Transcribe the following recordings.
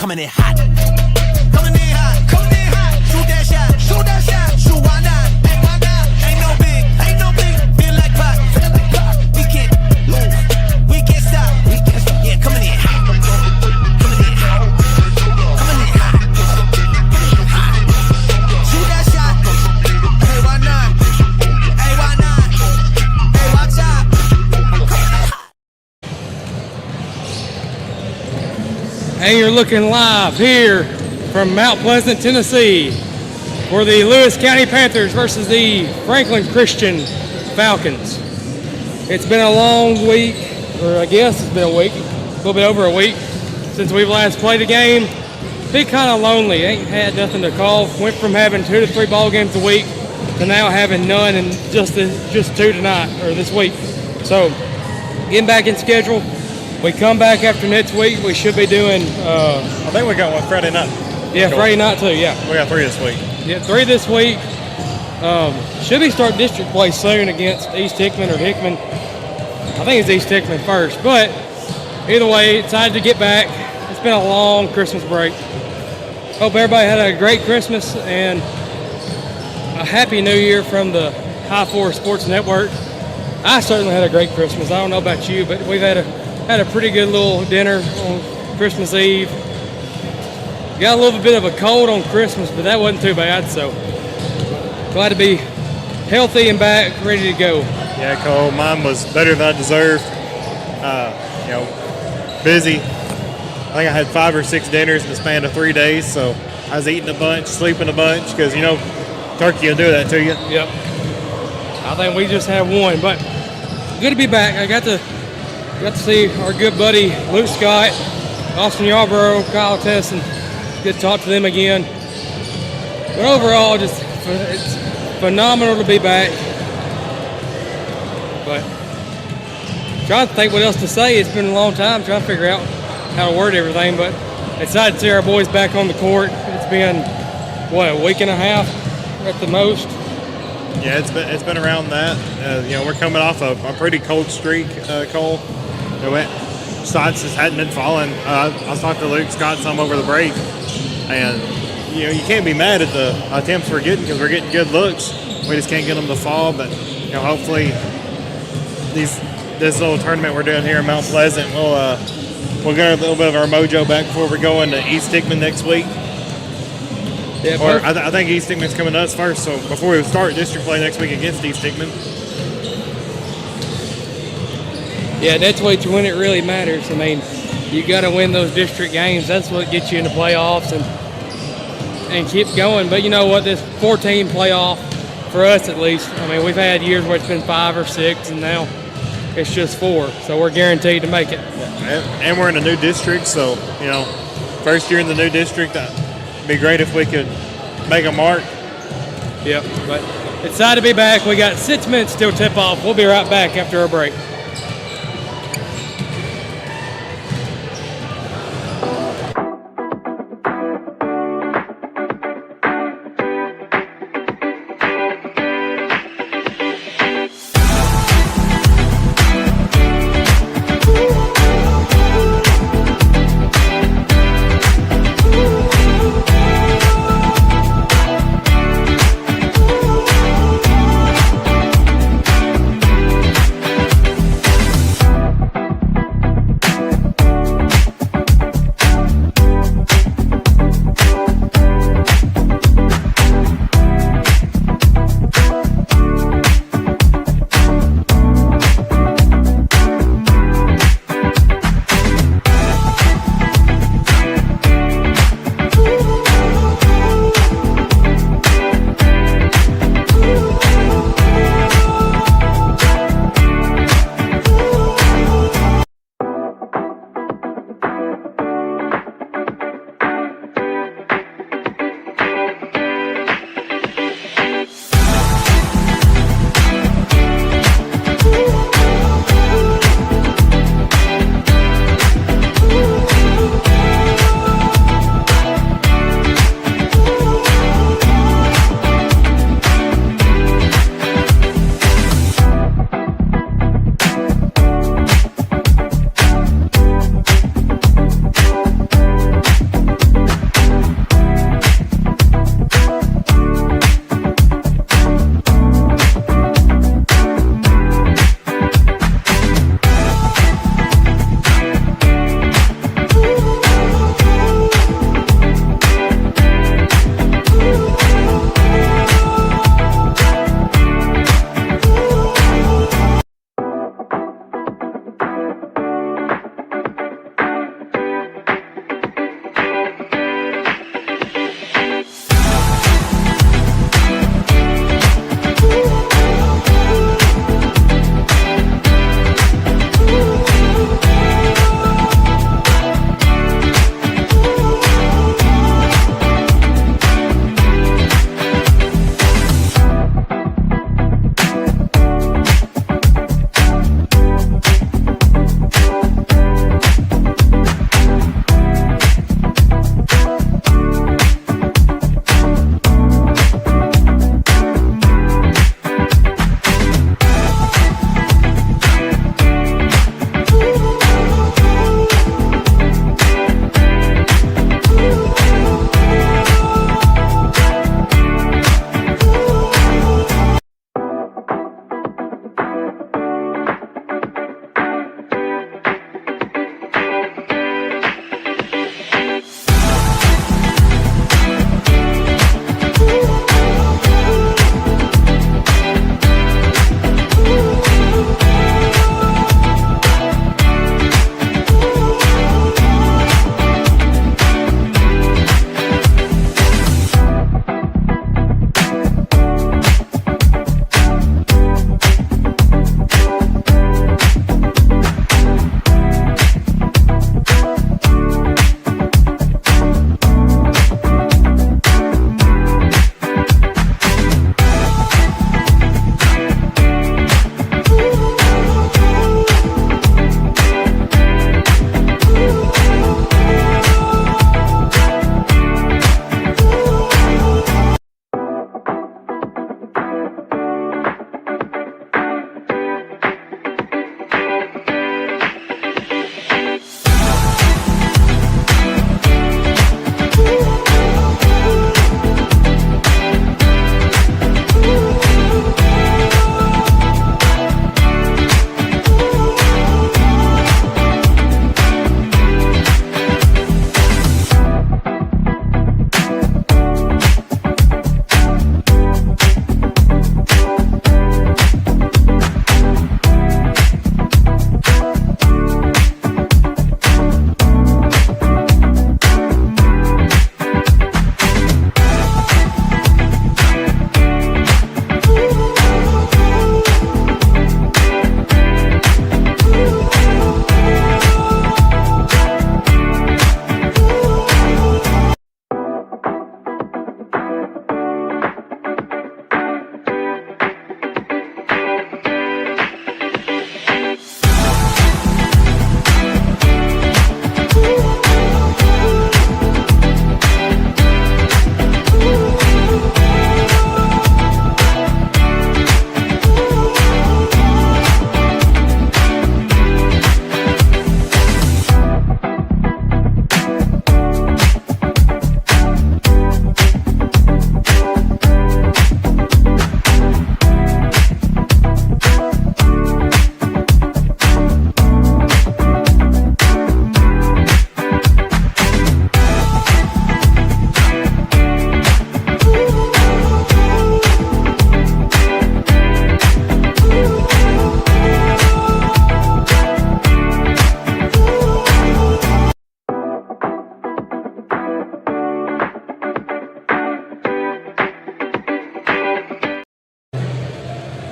coming in hot. Coming in hot, coming in hot. Shoot that shot, shoot that shot. Shoot, why not? Hey, why not? Ain't no big, feel like pop, We can't lose, we can't stop, yeah, coming in hot. Coming in hot, coming in hot. Hot. Shoot that shot. Hey, why not? Hey, why not? Hey, watch out. Hey, you're looking live here from Mount Pleasant, Tennessee for the Lewis County Panthers versus the Franklin Christian Falcons. It's been a long week, or I guess it's been a week, a little bit over a week since we've last played a game. Been kind of lonely, ain't had nothing to call. Went from having 2 to 3 ball games a week to now having none and just 2 tonight, or this week. So, getting back in schedule. We come back after next week. We should be doing. I think we got one Friday night. Yeah, Friday night too. Yeah, we got 3 this week. Yeah, 3 this week. Should be starting district play soon against East Hickman or Hickman. I think it's East Hickman first, but either way, excited to get back. It's been a long Christmas break. Hope everybody had a great Christmas and a happy New Year from the High Force Sports Network. I certainly had a great Christmas. I don't know about you, but we've had a pretty good little dinner on Christmas Eve. Got a little bit of a cold on Christmas, but that wasn't too bad, so glad to be healthy and back, ready to go. Yeah, Cole, mine was better than I deserved. Busy. I think I had 5 or 6 dinners in the span of 3 days, so I was eating a bunch, sleeping a bunch, because, turkey will do that to you. Yep. I think we just had one, but good to be back. I got to see our good buddy Luke Scott, Austin Yarborough, Kyle Tesson. Good to talk to them again. But overall, it's phenomenal to be back. But trying to think what else to say. It's been a long time trying to figure out how to word everything. But excited to see our boys back on the court. It's been, a week and a half at the most. Yeah, it's been around that. We're coming off a pretty cold streak, Cole. Shots just hadn't been falling. I was talking to Luke Scott some over the break, and you can't be mad at the attempts we're getting because we're getting good looks. We just can't get them to fall. But hopefully, this little tournament we're doing here in Mount Pleasant, we'll get a little bit of our mojo back before we're going to East Hickman next week. Yeah, I think East Hickman's coming to us first, so before we start district play next week against East Hickman. Yeah, that's what when it really matters. I mean, you got to win those district games. That's what gets you in the playoffs and keep going. But you know what? This 14 playoff, for us at least, I mean, we've had years where it's been 5 or 6, and now it's just 4. So we're guaranteed to make it. And we're in a new district, so, first year in the new district, it'd be great if we could make a mark. Yep, but excited to be back. We got 6 minutes till tip off. We'll be right back after our break.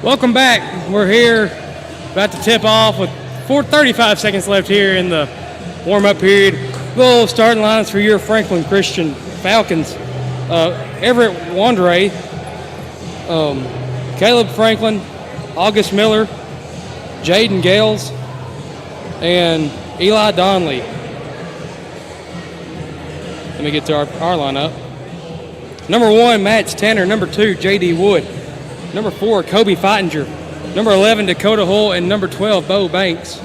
Welcome back. We're here about to tip off with 35 seconds left here in the warm-up period. Little starting lines for your Franklin Christian Falcons. Everett Wandray, Caleb Franklin, August Miller, Jaden Gales, and Eli Donley. Let me get to our lineup. Number 1, Matt Tanner. Number 2, J.D. Wood. Number 4, Kobe Fittinger. Number 11, Dakota Hull. And number 12, Bo Banks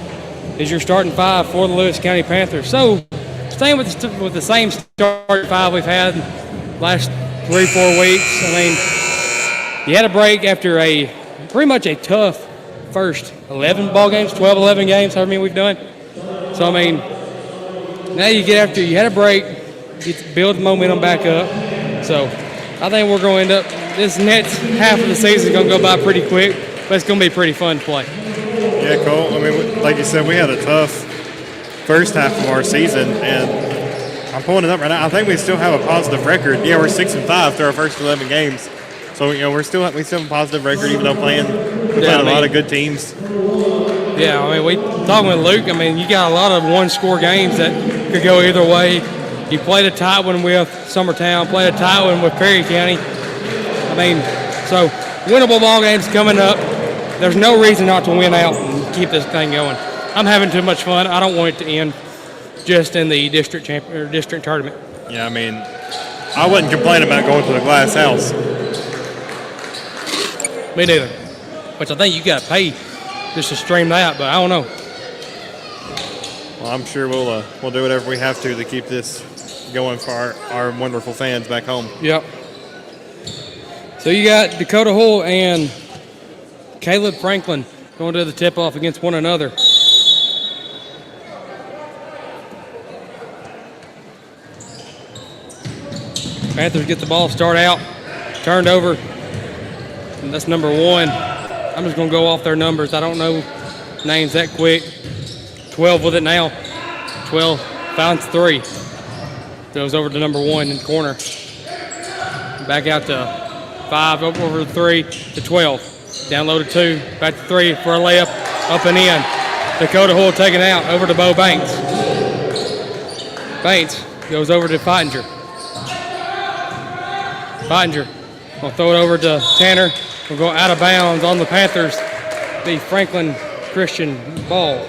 is your starting 5 for the Lewis County Panthers. So, staying with the same starting 5 we've had last 3-4 weeks. I mean, you had a break after pretty much a tough first 11 ball games, 12, 11 games, however many we've done. So, I mean, now you had a break, you build the momentum back up. So, I think we're going to end up, this next half of the season is going to go by pretty quick, but it's going to be pretty fun to play. Yeah, Cole. I mean, like you said, we had a tough first half of our season, and I'm pulling it up right now. I think we still have a positive record. Yeah, we're 6-5 through our first 11 games. So, we still have a positive record, even though playing a lot of good teams. Yeah, I mean, we talking with Luke. I mean, you got a lot of one-score games that could go either way. You played a tight one with Summertown, played a tight one with Perry County. I mean, so winnable ball games coming up. There's no reason not to win out and keep this thing going. I'm having too much fun. I don't want it to end just in the district tournament. Yeah, I mean, I wouldn't complain about going to the Glass House. Me neither. Which I think you got to pay just to stream that, but I don't know. Well, I'm sure we'll do whatever we have to keep this going for our wonderful fans back home. Yep. So you got Dakota Hull and Caleb Franklin going to the tip-off against one another. Panthers get the ball, start out, turned over. And that's number 1. I'm just going to go off their numbers. I don't know names that quick. 12 with it now. 12 finds 3. Goes over to number 1 in the corner. Back out to 5, over to 3 to 12. Down low to 2, back to 3 for a layup, up and in. Dakota Hull taken out, over to Bo Banks. Banks goes over to Fittinger. Fittinger will throw it over to Tanner. We'll go out of bounds on the Panthers. The Franklin Christian ball.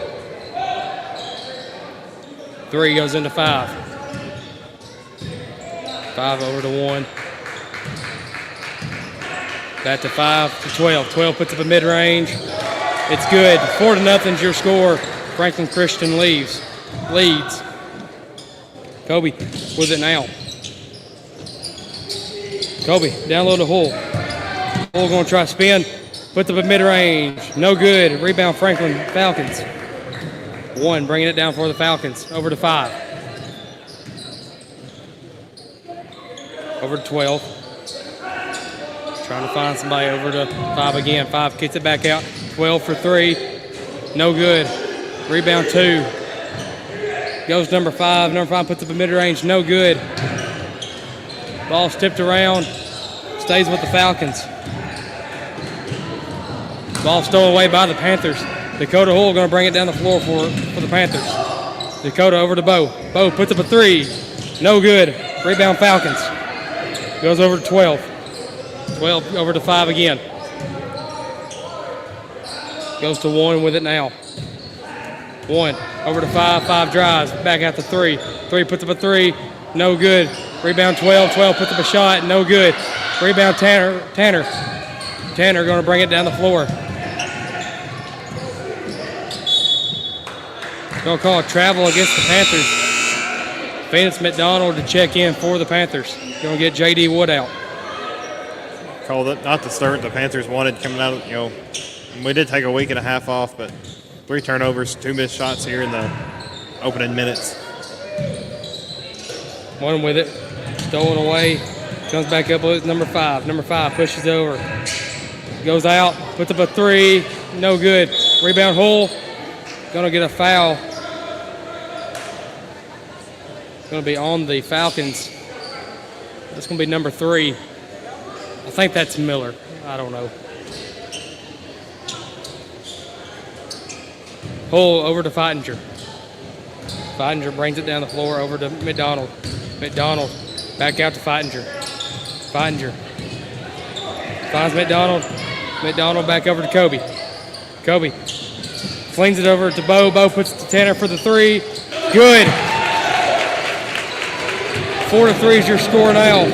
3 goes into 5. 5 over to 1. Back to 5 to 12. 12 puts up a mid-range. It's good. 4-0 is your score. Franklin Christian leads. Kobe with it now. Kobe down low to Hull. Hull going to try to spin. Puts up a mid-range. No good. Rebound Franklin Falcons. 1 bringing it down for the Falcons. Over to 5. Over to 12. Trying to find somebody over to 5 again. 5 kicks it back out. 12 for 3. No good. Rebound 2. Goes number 5. Number 5 puts up a mid-range. No good. Ball tipped around. Stays with the Falcons. Ball stolen away by the Panthers. Dakota Hull going to bring it down the floor for the Panthers. Dakota over to Bo. Bo puts up a 3. No good. Rebound Falcons. Goes over to 12. 12 over to 5 again. Goes to 1 with it now. 1 over to 5. 5 drives. Back out to 3. 3 puts up a 3. No good. Rebound 12. 12 puts up a shot. No good. Rebound Tanner. Tanner going to bring it down the floor. Going to call a travel against the Panthers. Phoenix McDonald to check in for the Panthers. Going to get J.D. Wood out. Call it not the start the Panthers wanted coming out of, we did take a week and a half off, but 3 turnovers, 2 missed shots here in the opening minutes. 1 with it. Stolen away. Comes back up with number 5. Number 5 pushes over. Goes out. Puts up a 3. No good. Rebound Hull. Going to get a foul. Going to be on the Falcons. That's going to be number 3. I think that's Miller. I don't know. Hull over to Feidinger. Feidinger brings it down the floor over to McDonald. McDonald back out to Feidinger. Feidinger finds McDonald. McDonald back over to Kobe. Kobe flings it over to Bo. Bo puts it to Tanner for the three. Good. 4-3 is your score now.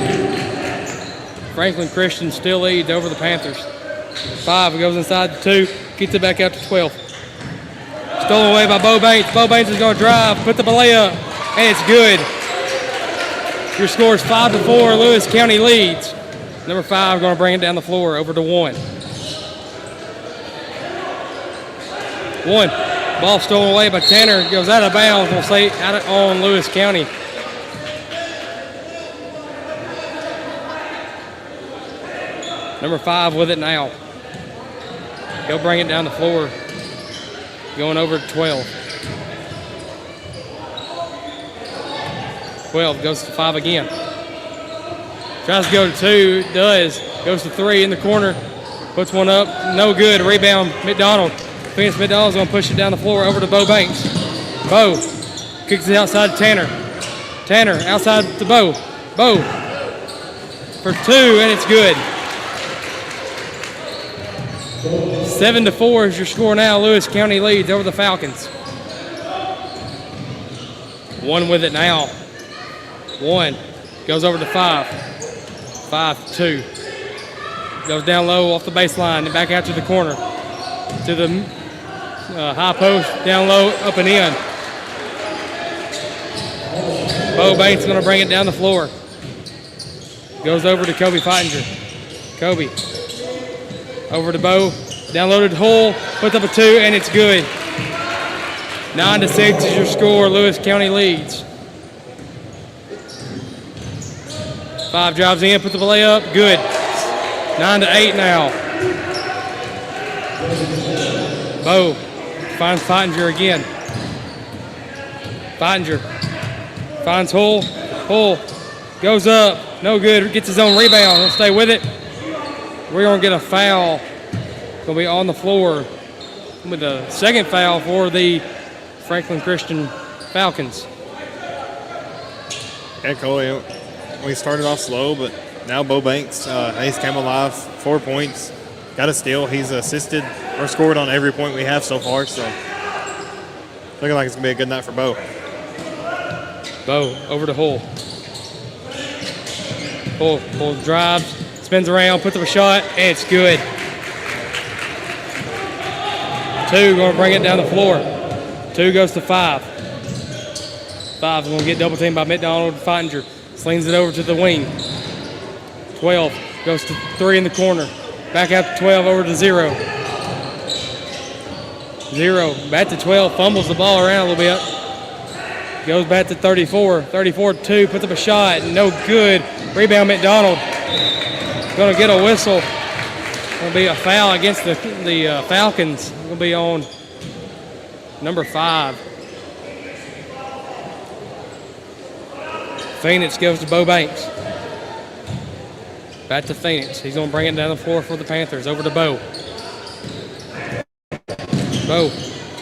Franklin Christian still leads over the Panthers. 5 goes inside the 2. Gets it back out to 12. Stolen away by Bo Bates. Bo Bates is going to drive, put the belay up, and it's good. Your score is 5-4. Lewis County leads. Number 5 going to bring it down the floor over to 1. 1. Ball stolen away by Tanner. Goes out of bounds. We'll say out on Lewis County. Number 5 with it now. He'll bring it down the floor. Going over to 12. 12 goes to 5 again. Tries to go to 2. Does. Goes to 3 in the corner. Puts one up. No good. Rebound McDonald. Phoenix McDonald's going to push it down the floor over to Bo Banks. Bo kicks it outside to Tanner. Tanner outside to Bo. Bo for 2, and it's good. 7-4 is your score now. Lewis County leads over the Falcons. 1 with it now. 1 goes over to 5. 5-2. Goes down low off the baseline and back out to the corner. To the high post, down low, up and in. Bo Bates going to bring it down the floor. Goes over to Kobe Feidinger. Kobe over to Bo. Downloaded Hull, puts up a 2, and it's good. 9-6 is your score. Lewis County leads. 5 drives in, puts the belay up, good. 9-8 now. Bo finds Feidinger again. Feidinger finds Hull. Hull goes up, no good, gets his own rebound. He'll stay with it. We're going to get a foul. Going to be on the floor with the second foul for the Franklin Christian Falcons. Yeah, Cole, we started off slow, but now Bo Banks, he's came alive, 4 points, got a steal. He's assisted or scored on every point we have so far, so looking like it's going to be a good night for Bo. Bo over to Hull. Hull drives, spins around, puts up a shot, and it's good. 2 going to bring it down the floor. 2 goes to 5. 5 is going to get double teamed by McDonald. Feidinger slings it over to the wing. 12 goes to 3 in the corner. Back out to 12 over to 0. 0 back to 12, fumbles the ball around a little bit. Goes back to 34. 34-2, puts up a shot, no good. Rebound McDonald. Going to get a whistle. Going to be a foul against the Falcons. Going to be on number 5. Phoenix goes to Bo Banks. Back to Phoenix. He's going to bring it down the floor for the Panthers. Over to Bo. Bo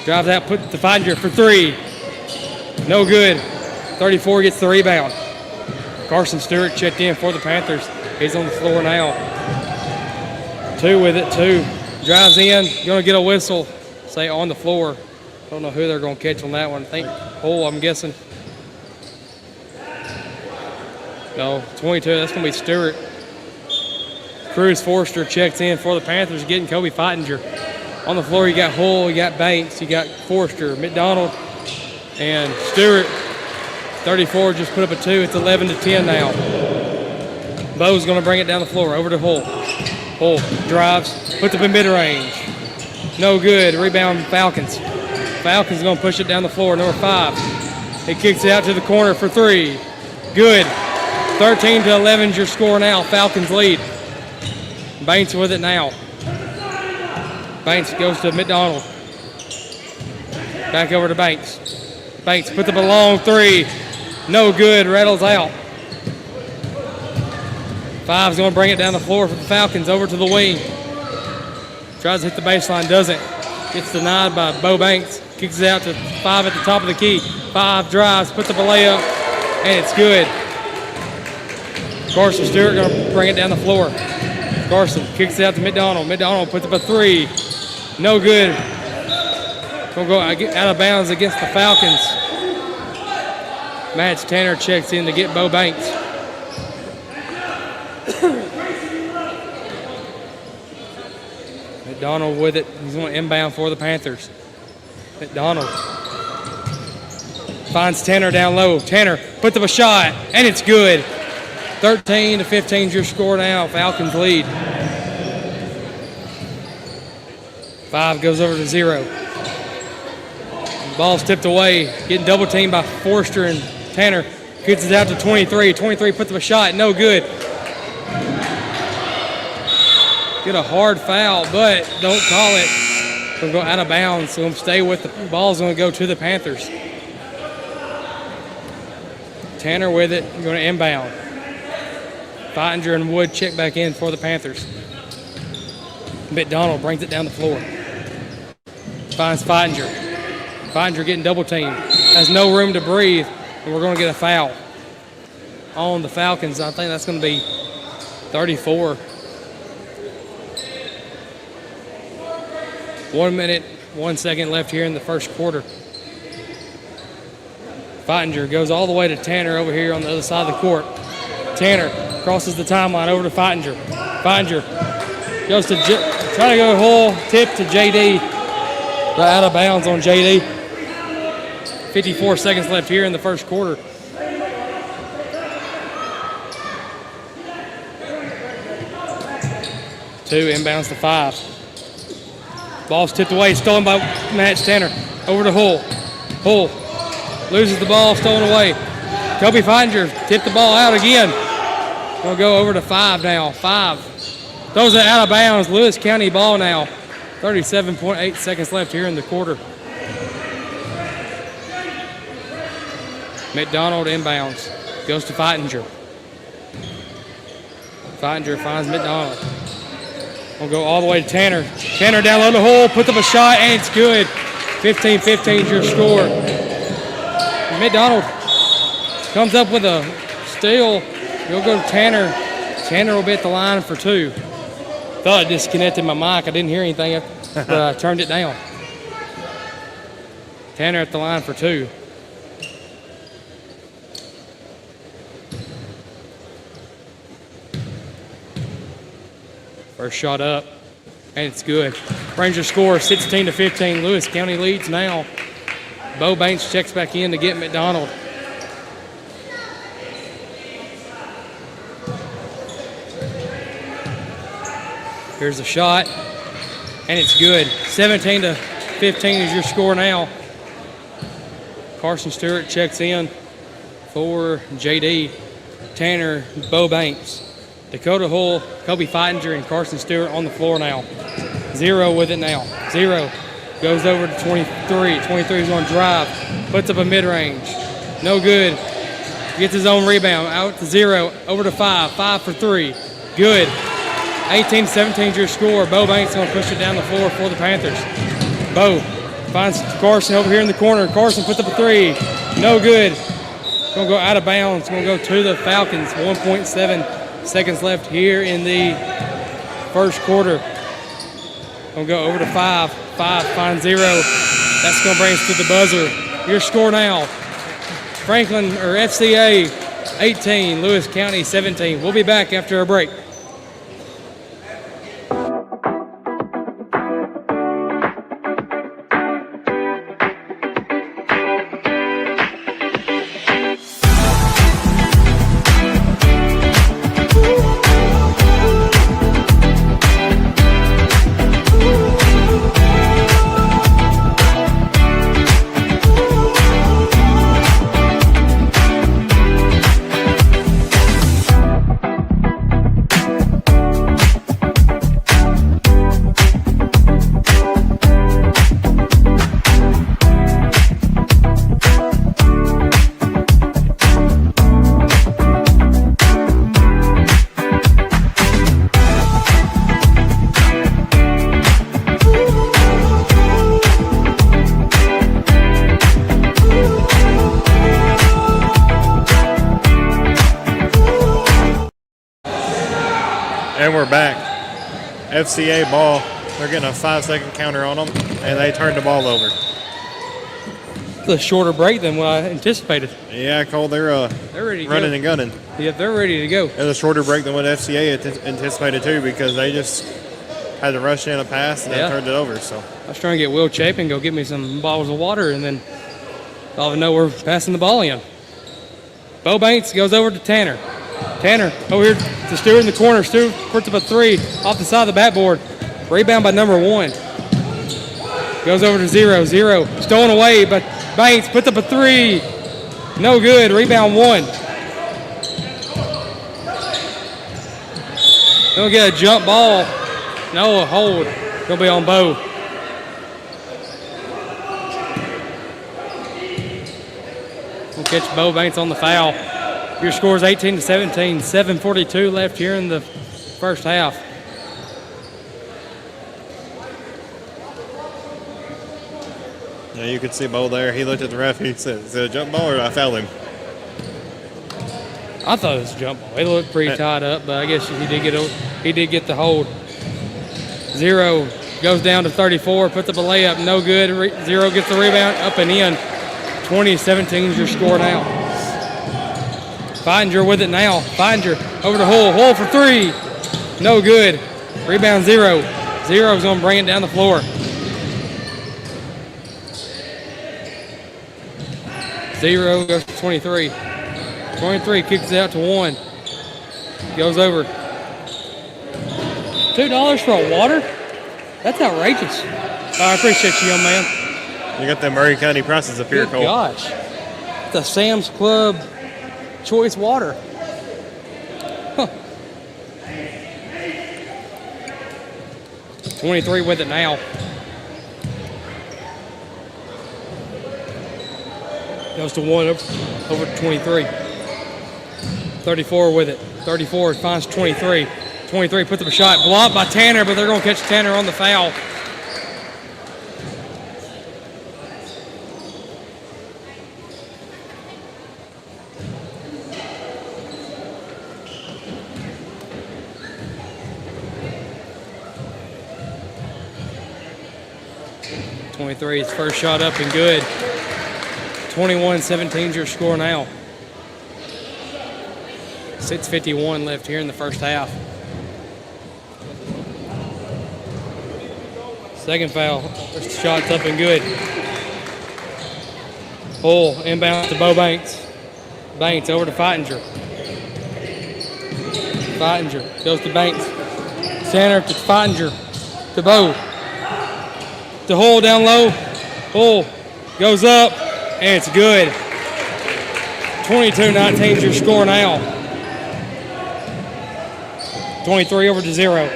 drives out, put the Feidinger for 3. No good. 34 gets the rebound. Carson Stewart checked in for the Panthers. He's on the floor now. 2 with it, 2. Drives in, going to get a whistle. Say on the floor. Don't know who they're going to catch on that one. I think Hull, I'm guessing. No, 22, that's going to be Stewart. Cruz Forrester checks in for the Panthers, getting Kobe Feidinger. On the floor, you got Hull, you got Banks, you got Forrester, McDonald, and Stewart. 34 just put up a 2. It's 11-10 now. Bo's going to bring it down the floor over to Hull. Hull drives, puts up in mid-range. No good. Rebound Falcons. Falcons going to push it down the floor. Number 5. He kicks it out to the corner for 3. Good. 13-11 is your score now. Falcons lead. Banks with it now. Banks goes to McDonald. Back over to Banks. Banks puts up a long 3. No good. Rattles out. 5's going to bring it down the floor for the Falcons over to the wing. Tries to hit the baseline, doesn't. Gets denied by Bo Banks. Kicks it out to 5 at the top of the key. 5 drives, puts up a layup, and it's good. Carson Stewart gonna bring it down the floor. Carson kicks it out to McDonald. McDonald puts up a 3. No good. Gonna go out of bounds against the Falcons. Matt Tanner checks in to get Bo Banks. McDonald with it. He's going to inbound for the Panthers. McDonald finds Tanner down low. Tanner puts up a shot, and it's good. 13-15 is your score now. Falcons lead. 5 goes over to 0. Ball's tipped away. Getting double teamed by Forster and Tanner. Gets it out to 23. 23 puts up a shot. No good. Get a hard foul, but don't call it. Going to go out of bounds. So stay with the ball's going to go to the Panthers. Tanner with it. Going to inbound. Feininger and Wood check back in for the Panthers. McDonald brings it down the floor. Finds Feininger. Feininger getting double teamed. Has no room to breathe, and we're going to get a foul on the Falcons. I think that's going to be 34. 1 minute, 1 second left here in the first quarter. Feininger goes all the way to Tanner over here on the other side of the court. Tanner crosses the timeline over to Feininger. Feininger goes to try to go whole tip to JD. Right out of bounds on JD. 54 seconds left here in the first quarter. Two inbounds to 5. Ball's tipped away, stolen by Matt Tanner. Over to Hull. Hull loses the ball, stolen away. Kobe Feininger tipped the ball out again. We'll go over to 5 now. 5. Throws it out of bounds. Lewis County ball now. 37.8 seconds left here in the quarter. McDonald inbounds. Goes to Feininger. Feininger finds McDonald. We'll go all the way to Tanner. Tanner down low the hole, puts up a shot, and it's good. 15-15 is your score. McDonald comes up with a steal. He'll go to Tanner. Tanner will be at the line for 2. Thought I disconnected my mic. I didn't hear anything, but I turned it down. Tanner at the line for 2. First shot up, and it's good. Ranger score 16-15. Lewis County leads now. Bo Banks checks back in to get McDonald. Here's the shot, and it's good. 17-15 is your score now. Carson Stewart checks in for JD. Tanner, Bo Banks. Dakota Hull, Kobe Feininger, and Carson Stewart on the floor now. 0 with it now. 0 goes over to 23. 23 is going to drive. Puts up a mid-range. No good. Gets his own rebound. Out to 0. Over to 5. 5 for 3. Good. 18-17 is your score. Bo Banks going to push it down the floor for the Panthers. Bo finds Carson over here in the corner. Carson puts up a 3. No good. Going to go out of bounds. Going to go to the Falcons. 1.7 seconds left here in the first quarter. Going to go over to 5. 5 finds 0. That's going to bring us to the buzzer. Your score now. Franklin or FCA 18, Lewis County 17. We'll be back after a break. And we're back. FCA ball. They're getting a 5-second counter on them, and they turned the ball over. It's a shorter break than what I anticipated. Yeah, Cole, they're ready to running go. and gunning. Yeah, they're ready to go. It was a shorter break than what FCA anticipated too, because they just had to rush in a pass and Yeah. they turned it over. So I was trying to get Will Chapin go get me some bottles of water, and then all of a sudden we're passing the ball in. Bo Banks goes over to Tanner. Tanner over here to Stewart in the corner. Stewart puts up a 3 off the side of the backboard. Rebound by number 1. Goes over to 0. 0 stolen away, but Banks puts up a 3. No good. Rebound 1. Gonna get a jump ball. No, a hold. Gonna be on Bo. We'll catch Bo Banks on the foul. Your score is 18-17. 7:42 left here in the first half. yeah, you could see Bo there. He looked at the ref. He said, "Is it a jump ball or did I foul him?" I thought it was a jump ball. It looked pretty tied up, but I guess he did get the hold. 0 goes down to 34, puts up a layup, no good. 0 gets the rebound, up and in. 20-17 is your score now. Feinger with it now. Feinger over to Hull. Hull for 3. No good. Rebound 0. 0's going to bring it down the floor. 0 goes to 23. 23 kicks it out to 1. Goes over. $2 for a water? That's outrageous. I appreciate you, young man. You got them Murray County prices up here, Good Cole. gosh. The Sam's Club Choice Water. Huh. 23 with it now. Goes to 1 over to 23. 34 with it. 34 finds 23. 23 puts up a shot. Blocked by Tanner, but they're going to catch Tanner on the foul. His first shot up and good. 21-17 is your score now. 6:51 left here in the first half. Second foul. First shot's up and good. Hull inbound to Bo Banks. Banks over to Feinger. Feinger goes to Banks. Tanner to Feinger. To Bo. To Hull down low. Hull goes up, and it's good. 22-19 is your score now. 23 over to 0.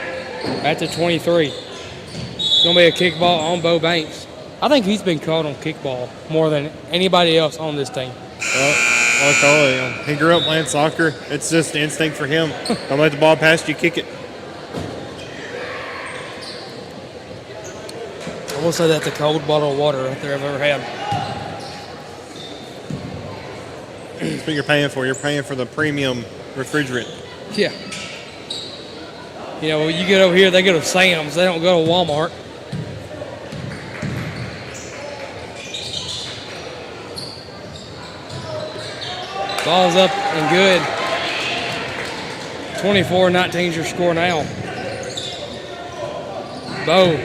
Back to 23. It's going to be a kickball on Bo Banks. I think he's been called on kickball more than anybody else on this team. Well, Cole, he grew up playing soccer. It's just instinct for him. Don't let the ball pass you, kick it. I will say that's a cold bottle of water out there I've ever had. That's what you're paying for. You're paying for the premium refrigerant. Yeah. You know, when you get over here, they go to Sam's. They don't go to Walmart. Ball's up and good. 24-19 is your score now. Bo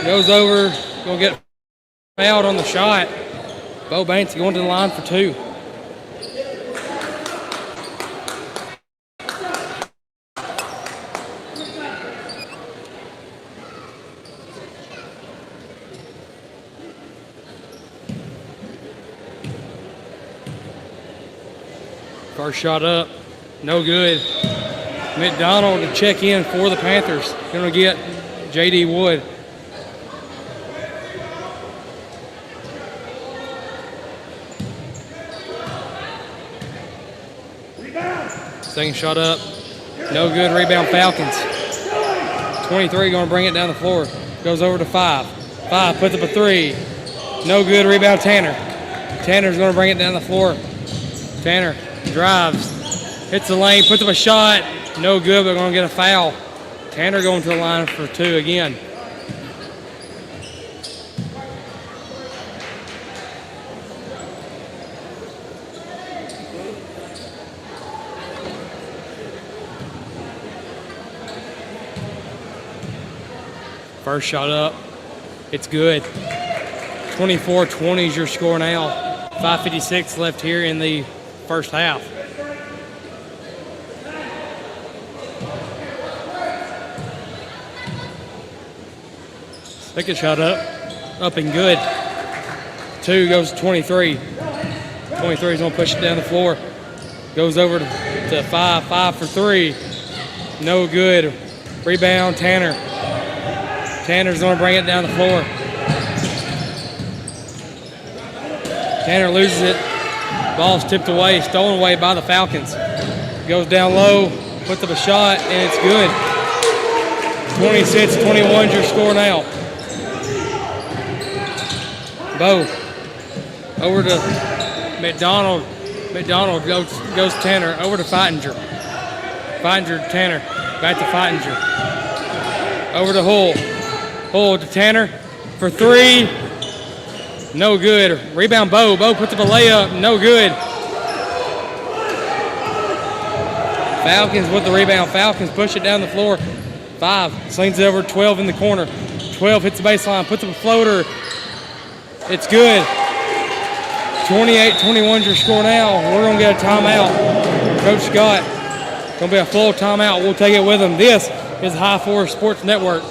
goes over, gonna get fouled on the shot. Bo Banks going to the line for 2. First shot up, no good. McDonald to check in for the Panthers. Gonna get J.D. Wood. Second shot up, no good. Rebound Falcons. 23 gonna bring it down the floor. Goes over to 5. 5 puts up a 3. No good. Rebound Tanner. Tanner's gonna bring it down the floor. Tanner drives, hits the lane, puts up a shot, No good. They're going to get a foul. Tanner going to the line for 2 again. First shot up. It's good. 24-20 is your score now. 5:56 left here in the first half. Second shot up and good. 2 goes to 23. 23 is going to push it down the floor. Goes over to 5. 5 for 3. No good. Rebound, Tanner. Tanner's going to bring it down the floor. Tanner loses it. Ball's tipped away, stolen away by the Falcons. Goes down low, puts up a shot, and it's good. 26-21 is your score now. Bo over to McDonald. McDonald goes to Tanner. Over to Feininger. Feininger to Tanner. Back to Feininger. Over to Hull. Hull to Tanner for 3. No good. Rebound Bo. Bo puts up a layup. No good. Falcons with the rebound. Falcons push it down the floor. 5. Slings it over 12 in the corner. 12 hits the baseline. Puts up a floater. It's good. 28-21 is your score now. We're going to get a timeout. Coach Scott, going to be a full timeout. We'll take it with him. This is High Forest Sports Network.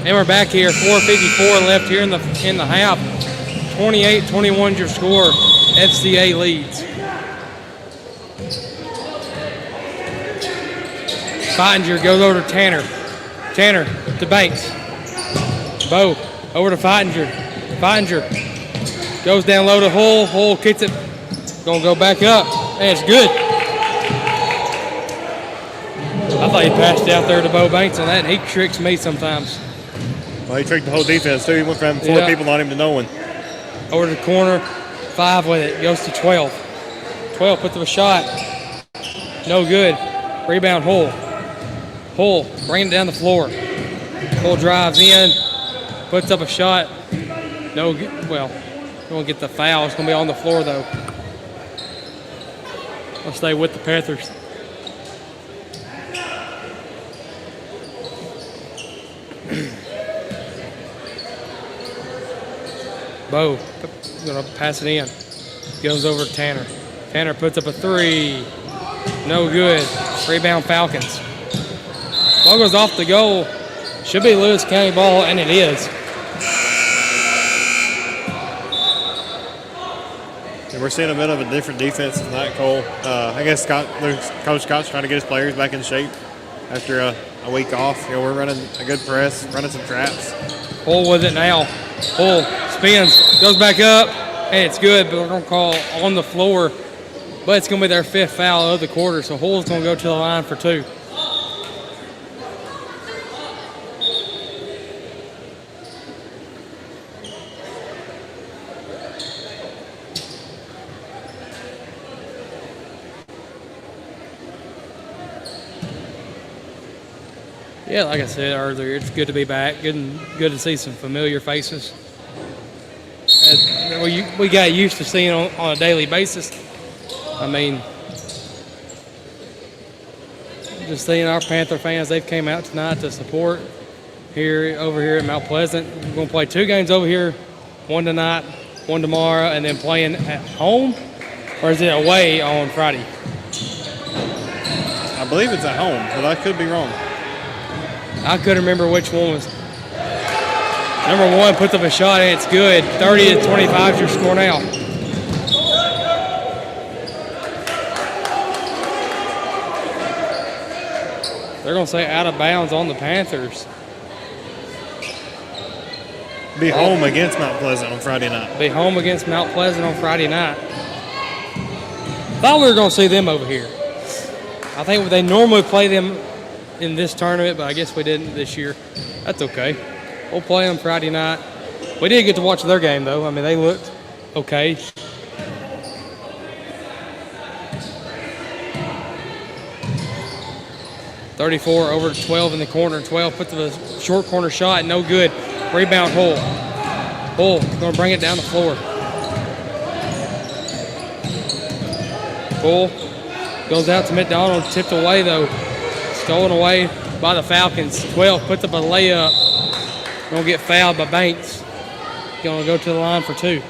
And we're back here, 4:54 left here in the half. 28-21 is your score. FCA leads. Feininger goes over to Tanner. Tanner to Banks. Bo over to Feininger. Feininger goes down low to Hull. Hull kicks it. Gonna go back up. And it's good. I thought he passed it out there to Bo Banks on that. He tricks me sometimes. Well, he tricked the whole defense, too. He went from 4 people on him to no one. Over to the corner. 5 with it. Goes to 12. 12 puts up a shot. No good. Rebound Hull. Hull bringing it down the floor. Hull drives in. Puts up a shot. No good. Well, we're going to get the foul. It's going to be on the floor, though. We'll stay with the Panthers. Bo going to pass it in. Goes over to Tanner. Tanner puts up a 3. No good. Rebound Falcons. Ball goes off the goal. Should be Lewis County ball, and it is. And we're seeing a bit of a different defense tonight, Cole. I guess Coach Scott's trying to get his players back in shape after a week off. We're running a good press, running some traps. Hull with it now. Hull spins, goes back up, and it's good, but we're going to call on the floor. But it's going to be their 5th foul of the quarter, so Hull's going to go to the line for 2. Yeah, like I said earlier, it's good to be back. Good to see some familiar faces. We got used to seeing on a daily basis. I mean, just seeing our Panther fans, they've came out tonight to support over here at Mount Pleasant. We're going to play 2 games over here, one tonight, one tomorrow, and then playing at home, or is it away on Friday? I believe it's at home, but I could be wrong. I couldn't remember which one was. Number 1 puts up a shot and it's good. 30-25 is your score now. They're going to say out of bounds on the Panthers. Be home against Mount Pleasant on Friday night. Be home against Mount Pleasant on Friday night. Thought we were going to see them over here. I think they normally play them in this tournament, but I guess we didn't this year. That's okay. We'll play them Friday night. We did get to watch their game, though. I mean, they looked okay. .34 over to 12 in the corner. 12 puts the short corner shot, no good. Rebound Hull. Hull going to bring it down the floor. Hull goes out to McDonald, tipped away though. Stolen away by the Falcons. 12 puts up a layup. Going to get fouled by Banks. Going to go to the line for 2.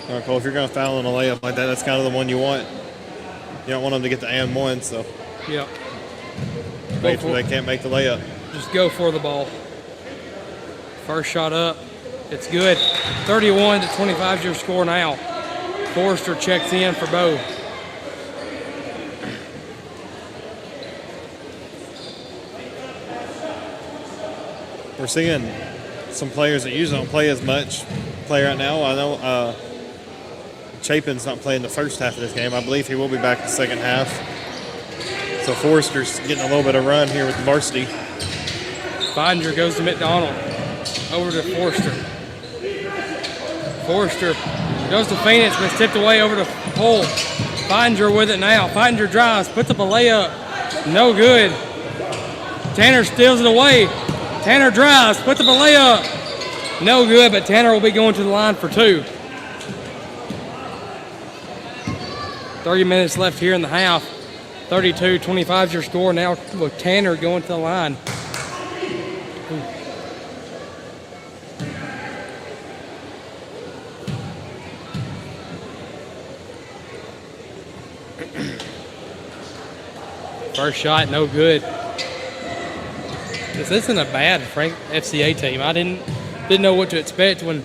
All right, Cole, if you're going to foul in a layup like that, that's kind of the one you want. You don't want them to get the and one, so Yep. make sure they can't make the layup. Just go for the ball. First shot up. It's good. 31-25 is your score now. Forrester checks in for Bo. We're seeing some players that usually don't play as much play right now. I know Chapin's not playing the first half of this game. I believe he will be back in the second half. So Forrester's getting a little bit of run here with the varsity. Finder goes to McDonald. Over to Forrester. Forrester goes to Phoenix, but it's tipped away over to Hull. Finder with it now. Finder drives, puts up a layup. No good. Tanner steals it away. Tanner drives, puts up a layup. No good, but Tanner will be going to the line for 2. 30 minutes left here in the half. 32-25 is your score now with Tanner going to the line. First shot, no good. This isn't a bad Frank FCA team. I didn't know what to expect when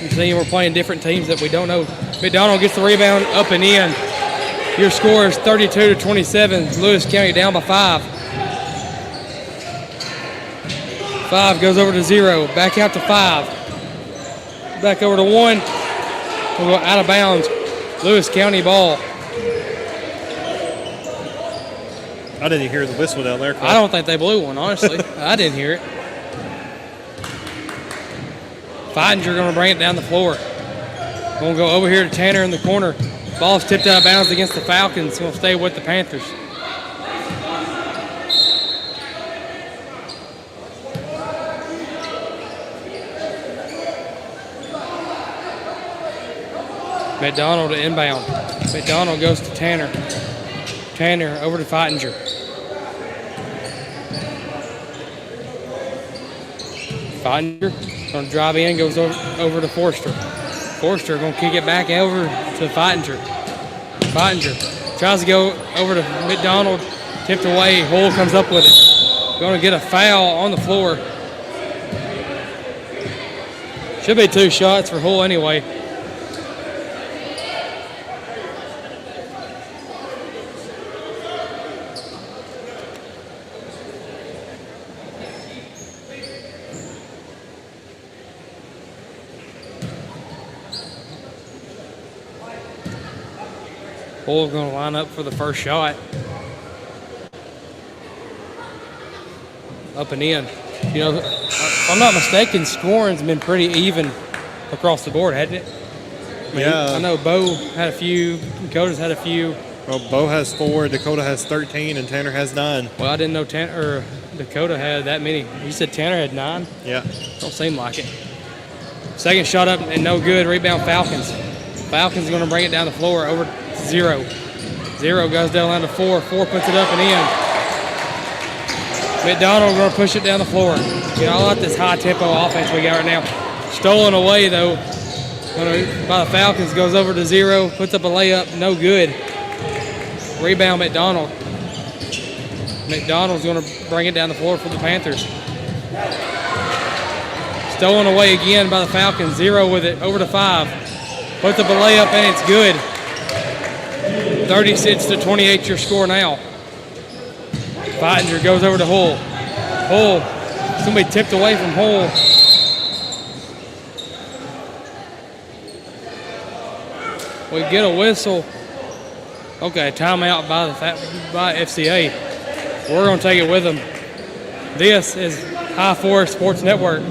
you see we're playing different teams that we don't know. McDonald gets the rebound up and in. Your score is 32-27. Lewis County down by 5. 5 goes over to 0. Back out to 5. Back over to 1. We'll go out of bounds. Lewis County ball. I didn't hear the whistle down there. I don't think they blew one, honestly. I didn't hear it. Fidinger going to bring it down the floor. Going to go over here to Tanner in the corner. Ball's tipped out of bounds against the Falcons. Going to stay with the Panthers. McDonald to inbound. McDonald goes to Tanner. Tanner over to Fidinger. Fidinger going to drive in, goes over to Forster. Forster going to kick it back over to Fidinger. Fidinger tries to go over to McDonald, tipped away. Hull comes up with it. Going to get a foul on the floor. Should be 2 shots for Hull anyway. Hull's going to line up for the first shot. Up and in. You know, if I'm not mistaken, scoring's been pretty even across the board, hasn't it? I mean, Yeah. I know Bo had a few, Dakota's had a few. Well, Bo has 4, Dakota has 13, and Tanner has 9. Well, I didn't know Dakota had that many. You said Tanner had 9? Yeah. Don't seem like it. Second shot up and no good. Rebound Falcons. Falcons going to bring it down the floor over to 0. 0 goes down to 4. 4 puts it up and in. McDonald going to push it down the floor. You know, I like this high tempo offense we got right now. Stolen away though by the Falcons. Goes over to 0. Puts up a layup. No good. Rebound McDonald. McDonald's going to bring it down the floor for the Panthers. Stolen away again by the Falcons. 0 with it. Over to 5. Puts up a layup and it's good. 36-28 your score now. Feidinger goes over to Hull. Hull. Somebody tipped away from Hull. We get a whistle. Okay, timeout by FCA. We're going to take it with them. This is High Forest Sports Network.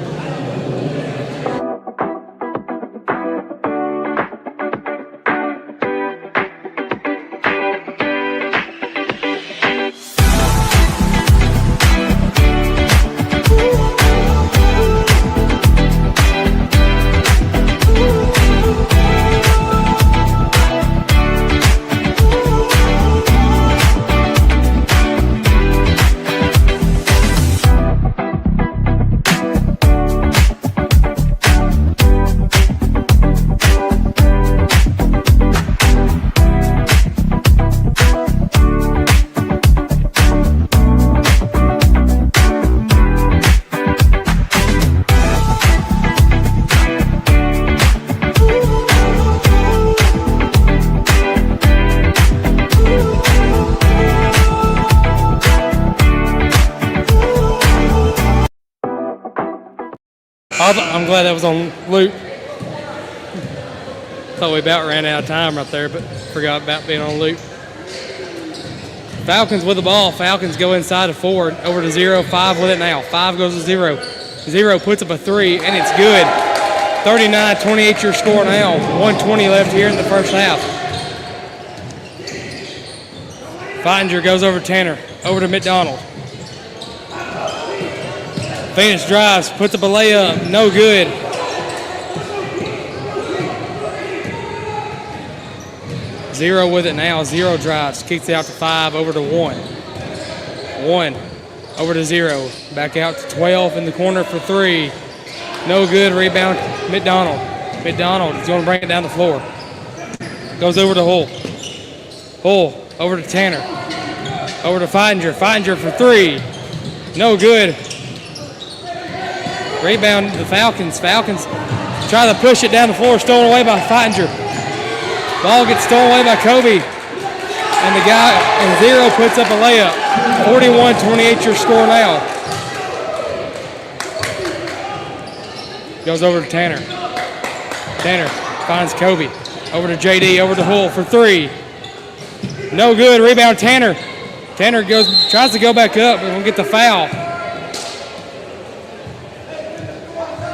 I'm glad that was on loop. Thought we about ran out of time right there, but forgot about being on loop. Falcons with the ball. Falcons go inside to 4, over to 0. 5 with it now. 5 goes to 0. 0 puts up a 3, and it's good. 39-28 your score now. 1:20 left here in the first half. Feidinger goes over Tanner. Over to McDonald. Phoenix drives, puts up a layup, no good. Zero with it now. 0 drives, kicks it out to 5, over to 1. 1 over to 0, back out to 12 in the corner for 3. No good. Rebound McDonald. McDonald is going to bring it down the floor. Goes over to Hull. Hull over to Tanner. Over to Feidinger. Feidinger for 3. No good. Rebound the Falcons. Falcons try to push it down the floor. Stolen away by Feidinger. Ball gets stolen away by Kobe. And the guy in 0 puts up a layup. 41-28 your score now. Goes over to Tanner. Tanner finds Kobe. Over to JD. Over to Hull for 3. No good. Rebound Tanner. Tanner tries to go back up, but we'll get the foul.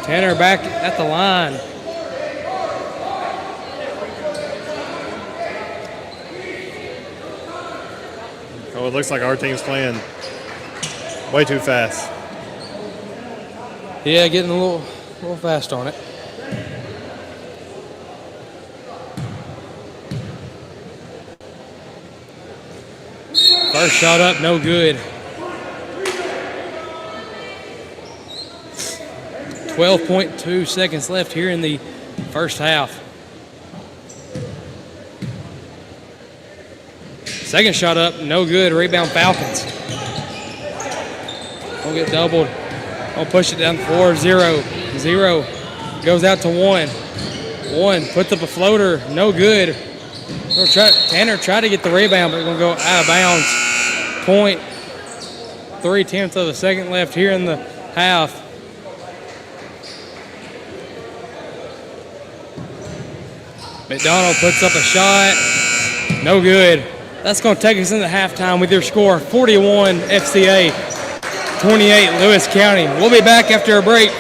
Tanner back at the line. Oh, it looks like our team's playing way too fast. Yeah, getting a little fast on it. First shot up, no good. 12.2 seconds left here in the first half. Second shot up, no good. Rebound Falcons. We'll get doubled. I'll push it down the floor. 0. 0 goes out to 1. 1 puts up a floater, no good. Tanner tried to get the rebound, but we're going to go out of bounds. 0.3 of a second left here in the half. McDonald puts up a shot, no good. That's going to take us into halftime with your score, 41 FCA, 28 Lewis County. We'll be back after a break.